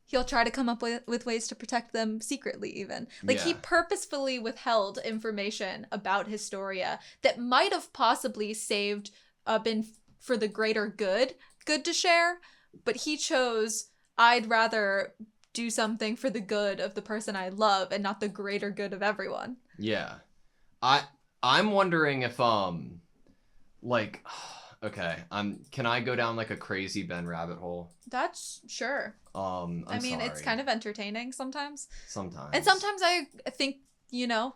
he'll try to come up with ways to protect them secretly even. Like, he purposefully withheld information about Historia that might have possibly been for the greater good to share, but he chose, I'd rather do something for the good of the person I love and not the greater good of everyone. Yeah. I'm wondering if like, okay, can I go down like a crazy Ben rabbit hole? That's sure. I mean, sorry. it's kind of entertaining sometimes. Sometimes. And sometimes I think, you know,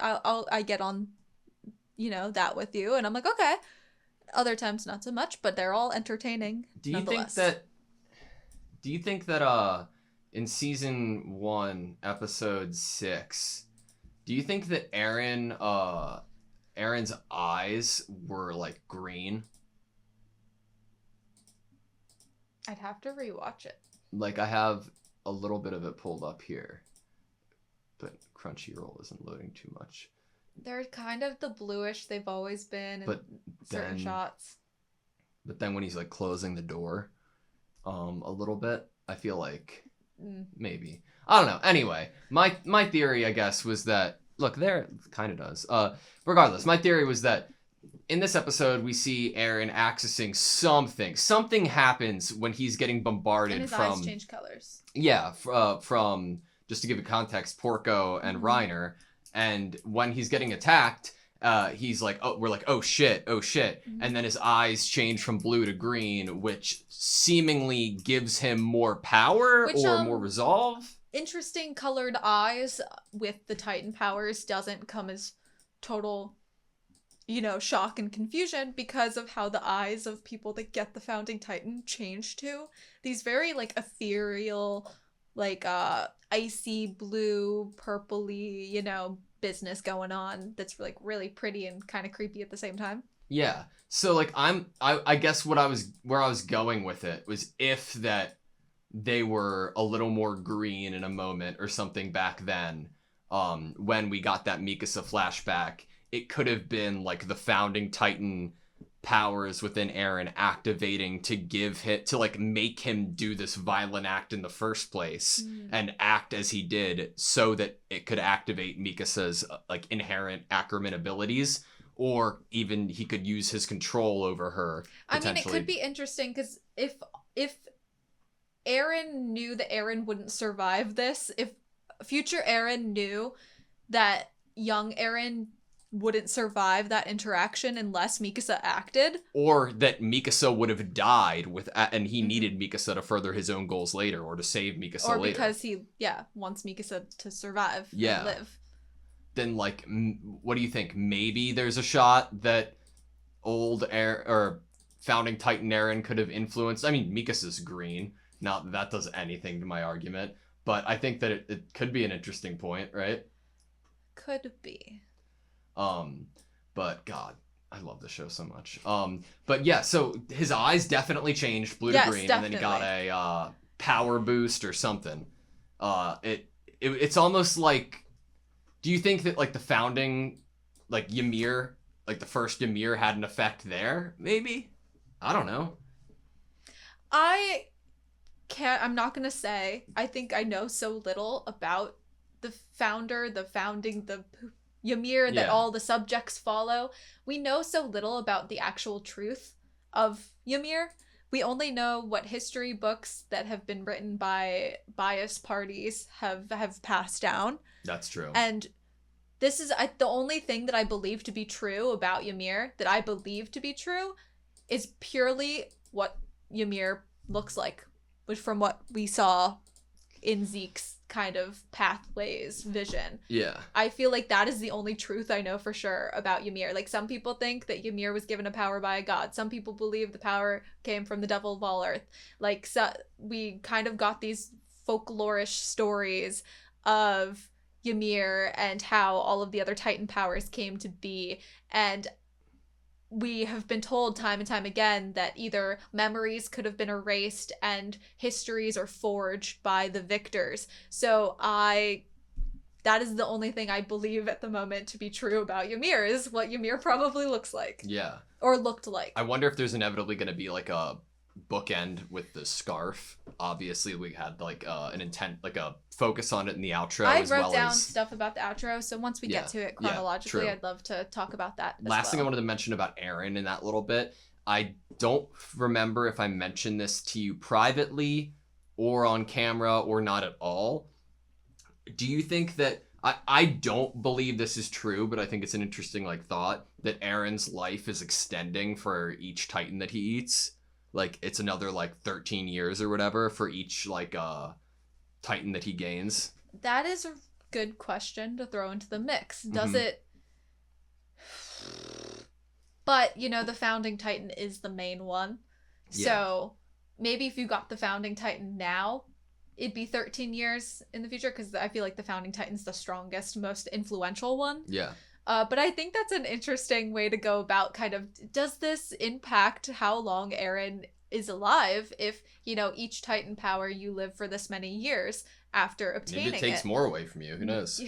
I get on, you know, that with you, and I'm like, okay. Other times not so much, but they're all entertaining. Do you think that in season 1, episode 6, do you think that Aaron's eyes were like green? I'd have to rewatch it. Like, I have a little bit of it pulled up here, but Crunchyroll isn't loading too much. They're kind of the bluish they've always been in certain shots. But then when he's like closing the door, a little bit, I feel like maybe. I don't know. Anyway, my theory, I guess, was that, look, there it kind of does. Regardless, my theory was that in this episode we see Eren accessing something. Something happens when he's getting bombarded and his from eyes change colors. Yeah, from, just to give it context, Porco and Reiner. And when he's getting attacked, he's like, we're like, oh shit. And then his eyes change from blue to green, which seemingly gives him more power or more resolve. Interesting colored eyes with the Titan powers doesn't come as total, you know, shock and confusion, because of how the eyes of people that get the Founding Titan change to these very, like, ethereal, like, icy blue, purpley, you know, business going on that's, like, really pretty and kind of creepy at the same time. Yeah. So, like, I guess where I was going with it was if that they were a little more green in a moment or something back then, when we got that Mikasa flashback, it could have been like the Founding Titan powers within Eren activating to like make him do this violent act in the first place and act as he did, so that it could activate Mikasa's like inherent Ackerman abilities, or even he could use his control over her. I mean, it could be interesting, because if Eren knew that Eren wouldn't survive this, if future Eren knew that young Eren wouldn't survive that interaction unless Mikasa acted. Or that Mikasa would have died and he needed Mikasa to further his own goals later, or to save Mikasa Or later. because he, wants Mikasa to survive Yeah. and live. Then, like, what do you think? Maybe there's a shot that founding Titan Eren could have influenced. I mean, Mikasa's green. Not that that does anything to my argument, but I think that it could be an interesting point, right? Could be. But God, I love the show so much. But yeah, so his eyes definitely changed blue Yes, to green, definitely. and then he got a power boost or something. It's almost like, do you think that like the founding, like Ymir, like the first Ymir had an effect there? Maybe? I don't know. I'm not gonna say. I think I know so little about the founder, the founding, the Ymir that Yeah. all the subjects follow. We know so little about the actual truth of Ymir. We only know what history books that have been written by biased parties have passed down. That's true. And this is the only thing that I believe to be true about Ymir, that I believe to be true, is purely what Ymir looks like, which from what we saw in Zeke's kind of pathways vision. Yeah. I feel like that is the only truth I know for sure about Ymir. Like, some people think that Ymir was given a power by a god. Some people believe the power came from the devil of all earth. Like, so we kind of got these folklorish stories of Ymir and how all of the other Titan powers came to be. And we have been told time and time again that either memories could have been erased and histories are forged by the victors. So that is the only thing I believe at the moment to be true about Ymir, is what Ymir probably looks like. Yeah. Or looked like. I wonder if there's inevitably going to be like a bookend with the scarf. Obviously, we had like an intent, like a focus on it in the outro. I as wrote well down as... stuff about the outro, so once we Yeah, get to it yeah, chronologically, true. I'd love to talk about that as Last thing I well. wanted to mention about Eren in that little bit, I don't remember if I mentioned this to you privately or on camera or not at all. Do you think that, I don't believe this is true, but I think it's an interesting like thought, that Eren's life is extending for each Titan that he eats? Like, it's another like 13 years or whatever for each like Titan that he gains. That is a good question to throw into the mix. Does Mhm. it? But, the founding Titan is the main one. Yeah. So maybe if you got the founding Titan now, it'd be 13 years in the future, because I feel like the founding Titan's the strongest, most influential one. Yeah. But I think that's an interesting way to go about kind of, does this impact how long Eren is alive if, each Titan power you live for this many years after obtaining Maybe it takes more away from you. Who knows?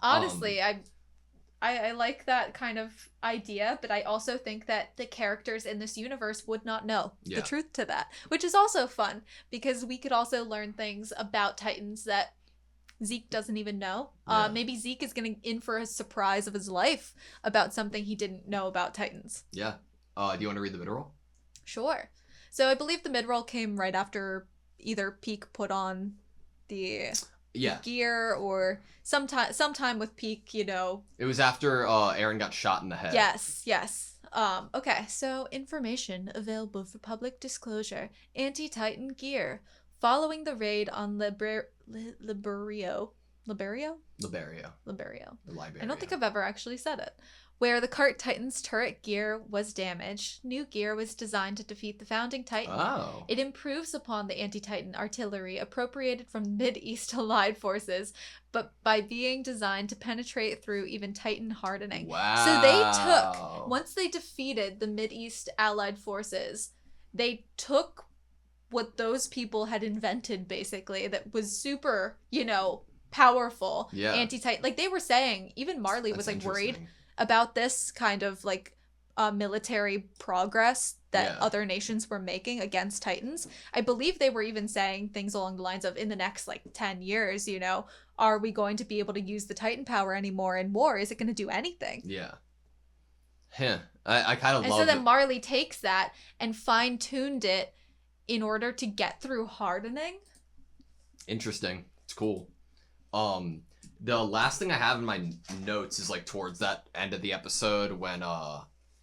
Honestly, I like that kind of idea, but I also think that the characters in this universe would not know Yeah. the truth to that, which is also fun, because we could also learn things about Titans that Zeke doesn't even know. Yeah. Maybe Zeke is getting in for a surprise of his life about something he didn't know about Titans. Yeah. Do you want to read the mid-roll? Sure. So I believe the mid-roll came right after either Peak put on the Yeah. gear, or sometime with Peak, It was after Eren got shot in the head. Yes. Okay, so information available for public disclosure. Anti-Titan gear. Following the raid on Liberio? Liberia. Liberio? The library. I don't think I've ever actually said it. Where the Cart Titan's turret gear was damaged, new gear was designed to defeat the founding Titan. Oh. It improves upon the anti-Titan artillery appropriated from Mid-East Allied forces, but by being designed to penetrate through even Titan hardening. Wow. So they took, once they defeated the Mid-East Allied forces, they took what those people had invented, basically, that was super, powerful. Yeah. Anti-Titan. Like, they were saying, even Marley That's was, like, worried interesting. about this kind of, like, military progress that Yeah. other nations were making against Titans. I believe they were even saying things along the lines of, in the next, like, 10 years, are we going to be able to use the Titan power anymore in war? Is it going to do anything? Yeah. Huh. I kind of And love so then it. Marley takes that and fine-tuned it in order to get through hardening. Interesting. It's cool. The last thing I have in my notes is like towards that end of the episode when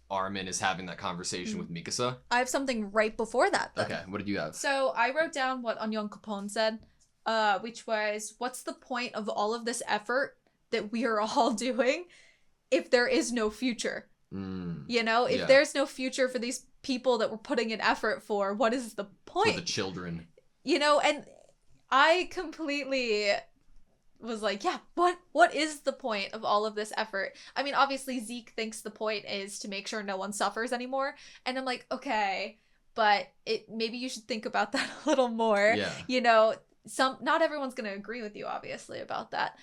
Armin is having that conversation with Mikasa. I have something right before that, then. Okay, what did you have? So I wrote down what Onyon Capone said, which was, what's the point of all of this effort that we are all doing if there is no future? You know, if there's no future for these people that we're putting in effort for, what is the point? For the children. You know, and I completely was like, yeah, what is the point of all of this effort? I mean, obviously Zeke thinks the point is to make sure no one suffers anymore. And I'm like, okay, but maybe you should think about that a little more. Yeah. You know, not everyone's going to agree with you, obviously, about that.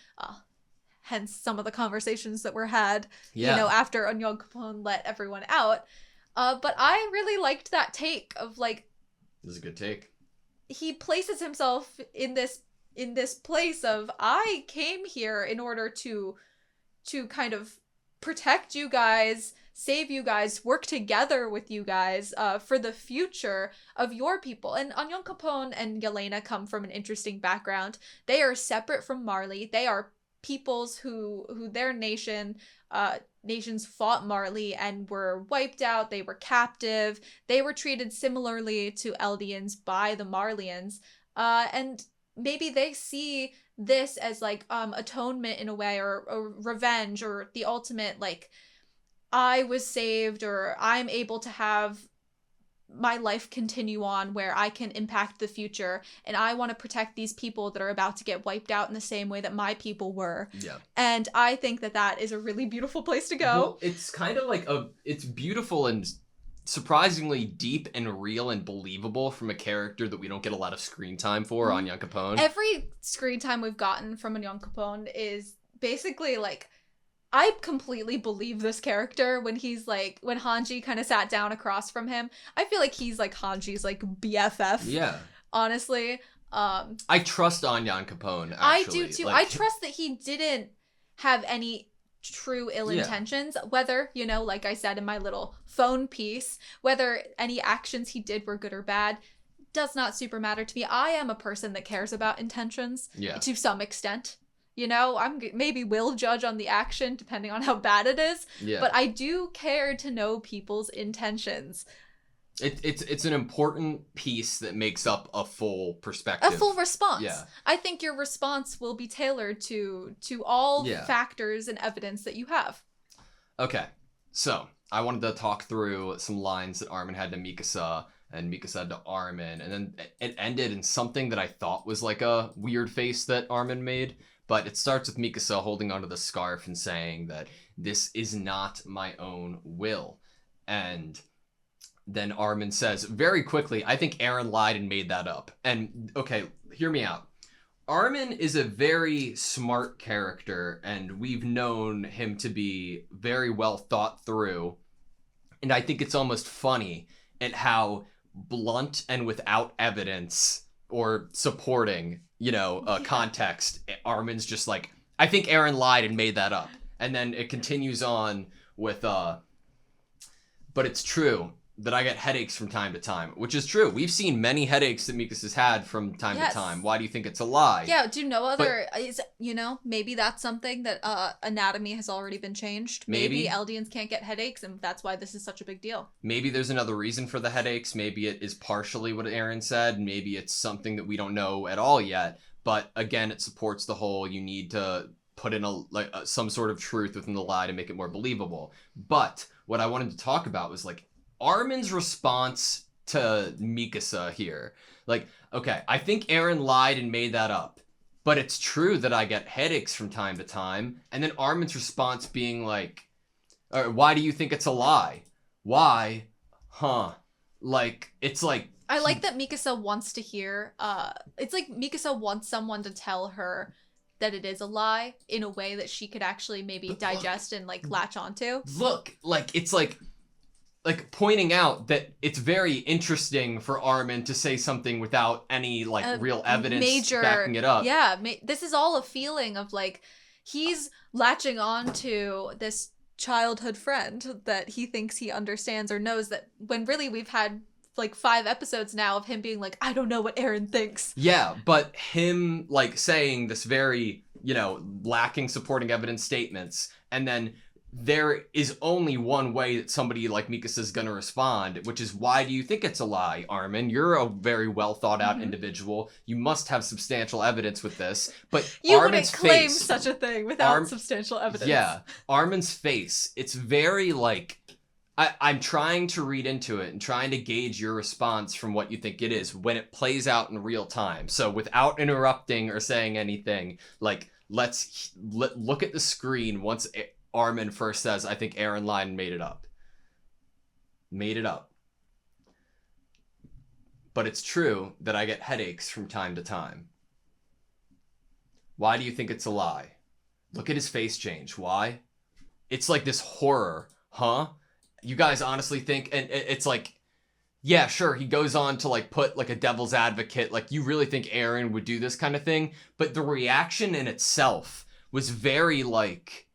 Hence some of the conversations that were had, you know, after Onyon Capone let everyone out. But I really liked that take of like, this is a good take. He places himself in this place of, I came here in order to kind of protect you guys, save you guys, work together with you guys for the future of your people. And Onyon Capone and Yelena come from an interesting background. They are separate from Marley. They are peoples who their nations fought Marley and were wiped out. They were captive. They were treated similarly to Eldians by the Marleyans. And maybe they see this as like atonement in a way, or revenge, or the ultimate, like, I was saved, or I'm able to have my life continue on where I can impact the future, and I want to protect these people that are about to get wiped out in the same way that my people were. Yeah. And I think that is a really beautiful place to go. Well, it's kind of like it's beautiful and surprisingly deep and real and believable from a character that we don't get a lot of screen time for, Onyon Capone. Every screen time we've gotten from Onyon Capone is basically like, I completely believe this character when he's like, when Hanji kind of sat down across from him. I feel like he's like Hanji's like BFF. Yeah. Honestly. I trust Onyon Capone, actually. I do too. Like, I trust that he didn't have any true ill intentions, whether, you know, like I said in my little phone piece, whether any actions he did were good or bad does not super matter to me. I am a person that cares about intentions to some extent. You know, maybe will judge on the action depending on how bad it is, but I do care to know people's intentions. It's an important piece that makes up a full perspective. A full response. Yeah. I think your response will be tailored to all factors and evidence that you have. Okay, so I wanted to talk through some lines that Armin had to Mikasa and Mikasa had to Armin, and then it ended in something that I thought was like a weird face that Armin made. But it starts with Mikasa holding onto the scarf and saying that this is not my own will. And then Armin says very quickly, I think Eren lied and made that up. And okay, hear me out. Armin is a very smart character, and we've known him to be very well thought through. And I think it's almost funny at how blunt and without evidence or supporting, you know, context, Armin's just like, I think Eren lied and made that up. And then it continues on with, but it's true that I get headaches from time to time, which is true. We've seen many headaches that Mikasa's had from time to time. Why do you think it's a lie? Yeah, do you know you know, maybe that's something that anatomy has already been changed. Maybe Eldians can't get headaches, and that's why this is such a big deal. Maybe there's another reason for the headaches. Maybe it is partially what Eren said. Maybe it's something that we don't know at all yet. But again, it supports the whole, you need to put in some sort of truth within the lie to make it more believable. But what I wanted to talk about was like Armin's response to Mikasa here. Like, okay, I think Eren lied and made that up, but it's true that I get headaches from time to time. And then Armin's response being like, why do you think it's a lie? Why? Huh. Like, it's like... I like that Mikasa wants to hear, it's like Mikasa wants someone to tell her that it is a lie in a way that she could actually maybe digest and like latch onto. Look, like, it's like pointing out that it's very interesting for Armin to say something without any like real evidence backing it up. Yeah, this is all a feeling of like he's latching on to this childhood friend that he thinks he understands or knows, that when really we've had like 5 episodes now of him being like, I don't know what Eren thinks. Yeah, but him like saying this very lacking supporting evidence statements, and then there is only one way that somebody like Mikasa is going to respond, which is, why do you think it's a lie, Armin? You're a very well thought out individual. You must have substantial evidence with this. But You Armin's wouldn't claim face, such a thing without substantial evidence. Yeah, Armin's face, it's very like, I'm trying to read into it and trying to gauge your response from what you think it is when it plays out in real time. So without interrupting or saying anything, like, let's look at the screen once Armin first says, I think Eren Line made it up. Made it up. But it's true that I get headaches from time to time. Why do you think it's a lie? Look at his face change. Why? It's like this horror. Huh? You guys honestly think, and it's like, yeah, sure, he goes on to like put like a devil's advocate, like, you really think Eren would do this kind of thing? But the reaction in itself was very like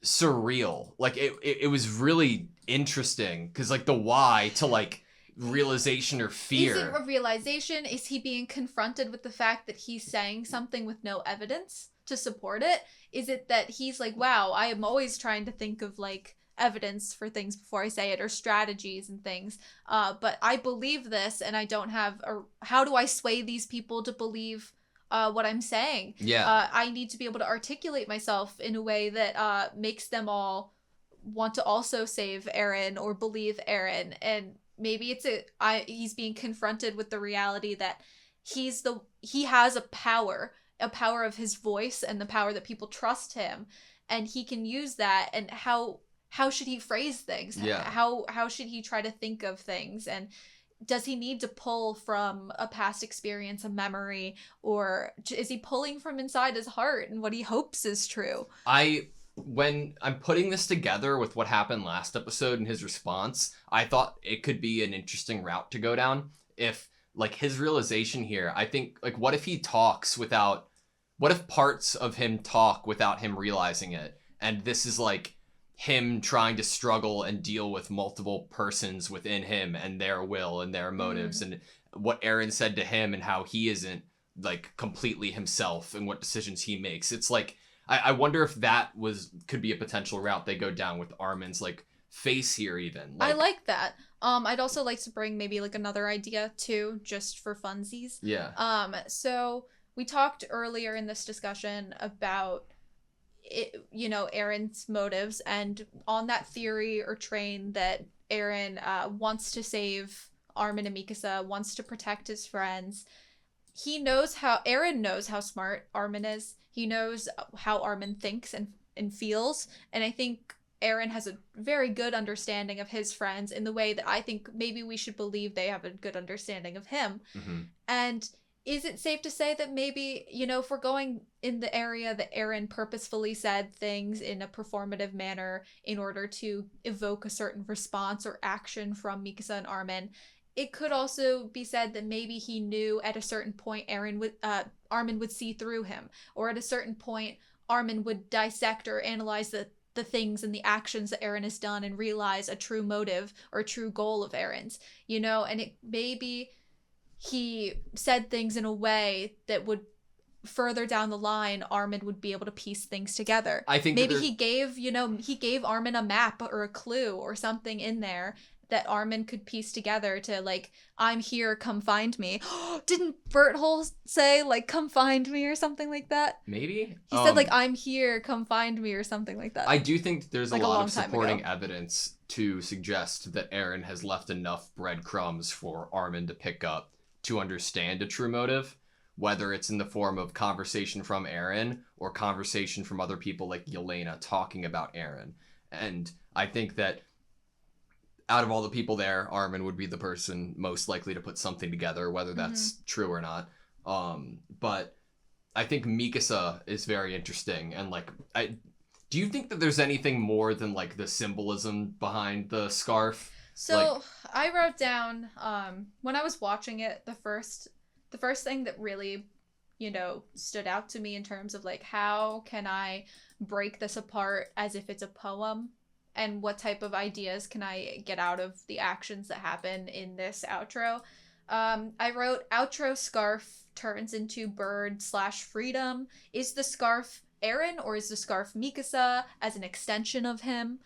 surreal. Like it was really interesting, because like the why to like realization or fear. Is it a realization? Is he being confronted with the fact that he's saying something with no evidence to support it? Is it that he's like, wow, I am always trying to think of like evidence for things before I say it, or strategies and things, but I believe this, and I don't have how do I sway these people to believe what I'm saying? I need to be able to articulate myself in a way that makes them all want to also save Eren or believe Eren. And maybe he's being confronted with the reality that he has a power of his voice, and the power that people trust him, and he can use that. And how should he phrase things? Yeah. How should he try to think of things? And does he need to pull from a past experience, a memory, or is he pulling from inside his heart and what he hopes is true? When I'm putting this together with what happened last episode and his response, I thought it could be an interesting route to go down. If like his realization here, I think like, what if parts of him talk without him realizing it? And this is like him trying to struggle and deal with multiple persons within him and their will and their motives, and what Eren said to him, and how he isn't like completely himself and what decisions he makes. It's like, I wonder if that could be a potential route they go down with Armin's like face here even. I like that. I'd also like to bring maybe like another idea too, just for funsies. Yeah. So we talked earlier in this discussion about Eren's motives, and on that theory or train that Eren wants to save Armin and Mikasa, wants to protect his friends. Eren knows how smart Armin is. He knows how Armin thinks and feels, and I think Eren has a very good understanding of his friends, in the way that I think maybe we should believe they have a good understanding of him. And is it safe to say that maybe, if we're going in the area that Eren purposefully said things in a performative manner in order to evoke a certain response or action from Mikasa and Armin, it could also be said that maybe he knew at a certain point Armin would see through him, or at a certain point Armin would dissect or analyze the things and the actions that Eren has done and realize a true motive or a true goal of Eren's, and it maybe he said things in a way that would further down the line, Armin would be able to piece things together. I think maybe he gave Armin a map or a clue or something in there that Armin could piece together to like, I'm here, come find me. Didn't Berthold say like, come find me or something like that? Maybe. He said like, I'm here, come find me or something like that. I do think there's like a lot long of time supporting ago. evidence to suggest that Eren has left enough breadcrumbs for Armin to pick up to understand a true motive, whether it's in the form of conversation from Eren or conversation from other people like Yelena talking about Eren. And I think that out of all the people there, Armin would be the person most likely to put something together, whether that's true or not. But I think Mikasa is very interesting. And like, do you think that there's anything more than like the symbolism behind the scarf? So I wrote down, when I was watching it, the first thing that really, stood out to me in terms of like, how can I break this apart as if it's a poem, and what type of ideas can I get out of the actions that happen in this outro? I wrote outro scarf turns into bird/freedom. Is the scarf Eren or is the scarf Mikasa as an extension of him?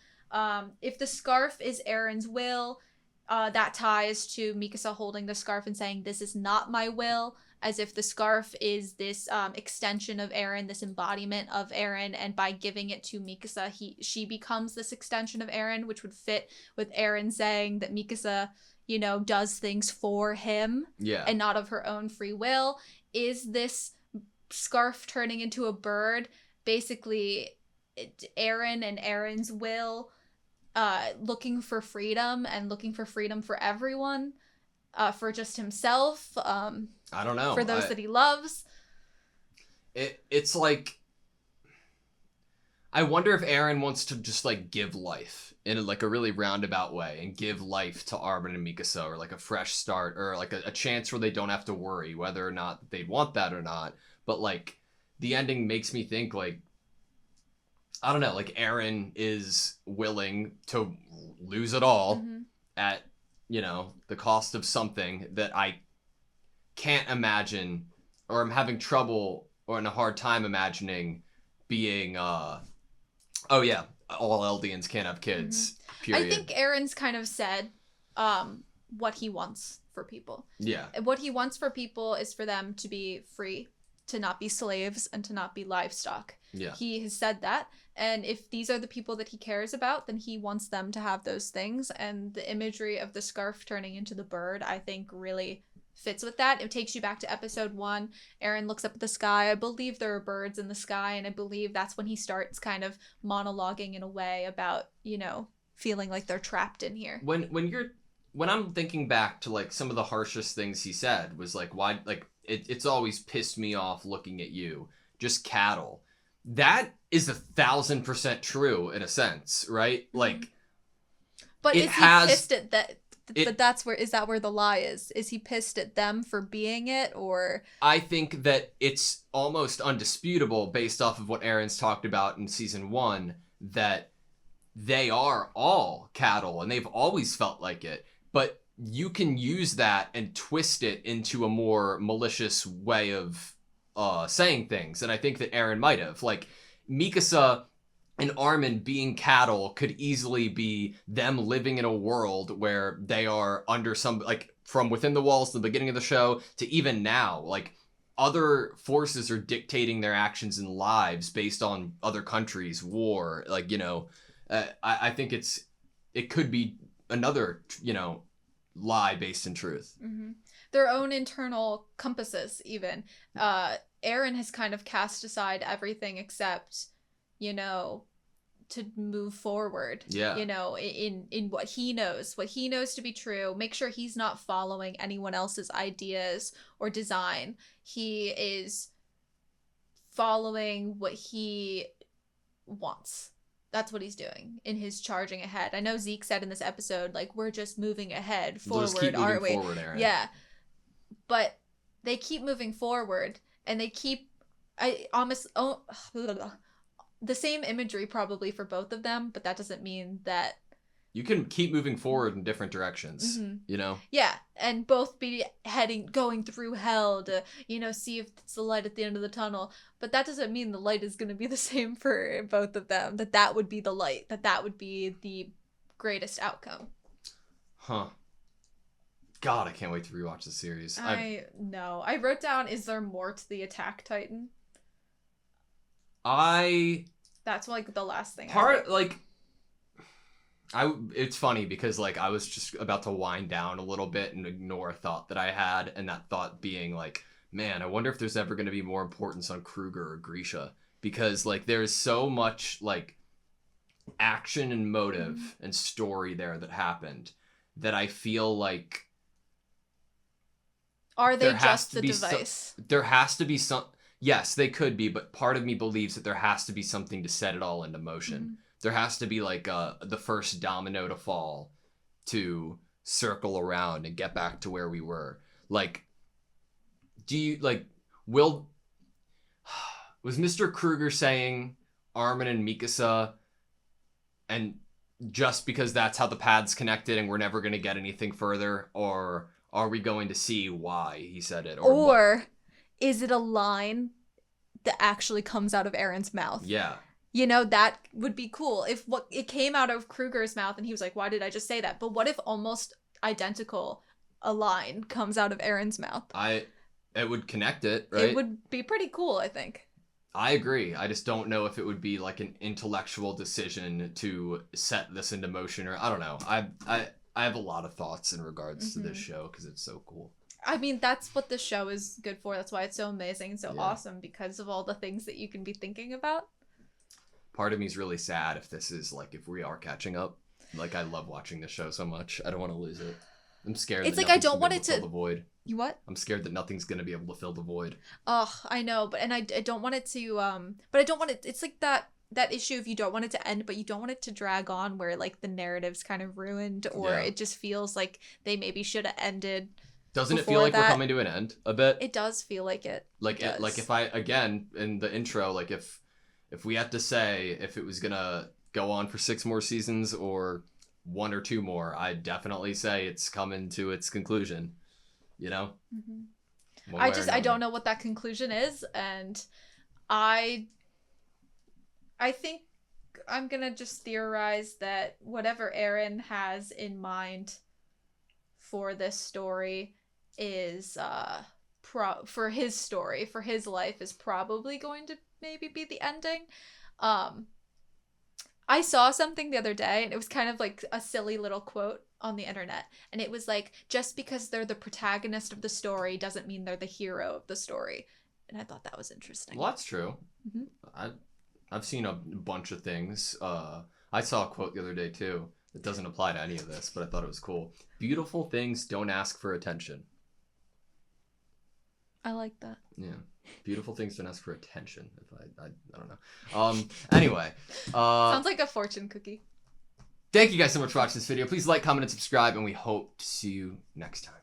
If the scarf is Eren's will, that ties to Mikasa holding the scarf and saying, "This is not my will," as if the scarf is this extension of Eren, this embodiment of Eren, and by giving it to Mikasa, she becomes this extension of Eren, which would fit with Eren saying that Mikasa, does things for him and not of her own free will. Is this scarf turning into a bird basically Eren and Eren's will looking for freedom and looking for freedom for everyone, for just himself, I don't know. for those that he loves? It's like, I wonder if Eren wants to just like give life in like a really roundabout way and give life to Armin and Mikasa, or like a fresh start, or like a chance where they don't have to worry whether or not they want that or not. But like the ending makes me think like, I don't know, like Eren is willing to lose it all at, the cost of something that I can't imagine, or I'm having trouble or in a hard time imagining being, oh yeah, all Eldians can't have kids, period. I think Eren's kind of said what he wants for people. Yeah. What he wants for people is for them to be free, to not be slaves, and to not be livestock. Yeah. He has said that. And if these are the people that he cares about, then he wants them to have those things. And the imagery of the scarf turning into the bird, I think, really fits with that. It takes you back to episode 1. Eren looks up at the sky. I believe there are birds in the sky, and I believe that's when he starts kind of monologuing in a way about, feeling like they're trapped in here. When I'm thinking back to like some of the harshest things he said was like, why, like it's always pissed me off looking at you, just cattle. That is 1,000% true in a sense, right? Like, but is he pissed at that? But is that where the lie is? Is he pissed at them for being it, or? I think that it's almost undisputable based off of what Eren's talked about in season 1, that they are all cattle and they've always felt like it. But you can use that and twist it into a more malicious way of saying things. And I think that Eren might have. Like, Mikasa and Armin being cattle could easily be them living in a world where they are under some, like, from within the walls at the beginning of the show to even now, like, other forces are dictating their actions and lives based on other countries, war, like, I think it could be another, lie based in truth. Mm-hmm. Their own internal compasses, even. Eren has kind of cast aside everything except, to move forward. Yeah. In what he knows to be true. Make sure he's not following anyone else's ideas or design. He is following what he wants. That's what he's doing in his charging ahead. I know Zeke said in this episode, like, we're just moving ahead, forward, aren't we? Forward, Eren. Yeah. But they keep moving forward, and they keep the same imagery probably for both of them, but that doesn't mean that you can keep moving forward in different directions, Yeah, and both be going through hell to, see if it's the light at the end of the tunnel. But that doesn't mean the light is going to be the same for both of them, that would be the light, that would be the greatest outcome. Huh. God, I can't wait to rewatch the series. I know. I wrote down, is there more to the Attack Titan? That's like the last thing. It's funny because like I was just about to wind down a little bit and ignore a thought that I had, and that thought being like, man, I wonder if there's ever going to be more importance on Kruger or Grisha, because like there's so much like action and motive and story there that happened that I feel like are they just the device? There has to be some. Yes, they could be, but part of me believes that there has to be something to set it all into motion. There has to be like the first domino to fall to circle around and get back to where we were. Like, was Mr. Kruger saying Armin and Mikasa, and just because that's how the paths connected and we're never going to get anything further? Or are we going to see why he said it? Or is it a line that actually comes out of Aaron's mouth? Yeah. You know, that would be cool if what it came out of Kruger's mouth and he was like, why did I just say that? But what if almost identical a line comes out of Aaron's mouth? It would connect it, right? It would be pretty cool, I think. I agree. I just don't know if it would be like an intellectual decision to set this into motion, or I don't know. I have a lot of thoughts in regards to this show because it's so cool. I mean, that's what the show is good for. That's why it's so amazing and so Yeah. awesome, because of all the things that you can be thinking about. Part of me is really sad if this is like, if we are catching up. Like, I love watching the show so much. I don't want to lose it. I'm scared. It's that like I nothing's don't gonna want be it able fill to. the void. You what? I'm scared that nothing's gonna be able to fill the void. Oh, I know, but I don't want it to. But I don't want it. It's like that issue if you don't want it to end, but you don't want it to drag on where like the narrative's kind of ruined, or Yeah. it just feels like they maybe should have ended. Doesn't it feel Before like we're that- coming to an end a bit? It does feel like it. Like It does. like if I, again, in the intro, like if we had to say if it was gonna go on for 6 more seasons or 1 or 2 more, I'd definitely say it's coming to its conclusion. You know? Mm-hmm. One way or I another. don't know what that conclusion is, and I think I'm gonna just theorize that whatever Aaron has in mind for this story is for his story, for his life, is probably going to maybe be the ending. I saw something the other day, and it was kind of like a silly little quote on the internet, and it was like, just because they're the protagonist of the story doesn't mean they're the hero of the story. And I thought that was interesting. Well, that's true. Mhm. I've seen a bunch of things. I saw a quote the other day too. It doesn't apply to any of this, but I thought it was cool. Beautiful things don't ask for attention. I like that. Yeah. Beautiful things don't ask for attention. If I don't know. Anyway. Sounds like a fortune cookie. Thank you guys so much for watching this video. Please like, comment, and subscribe, and we hope to see you next time.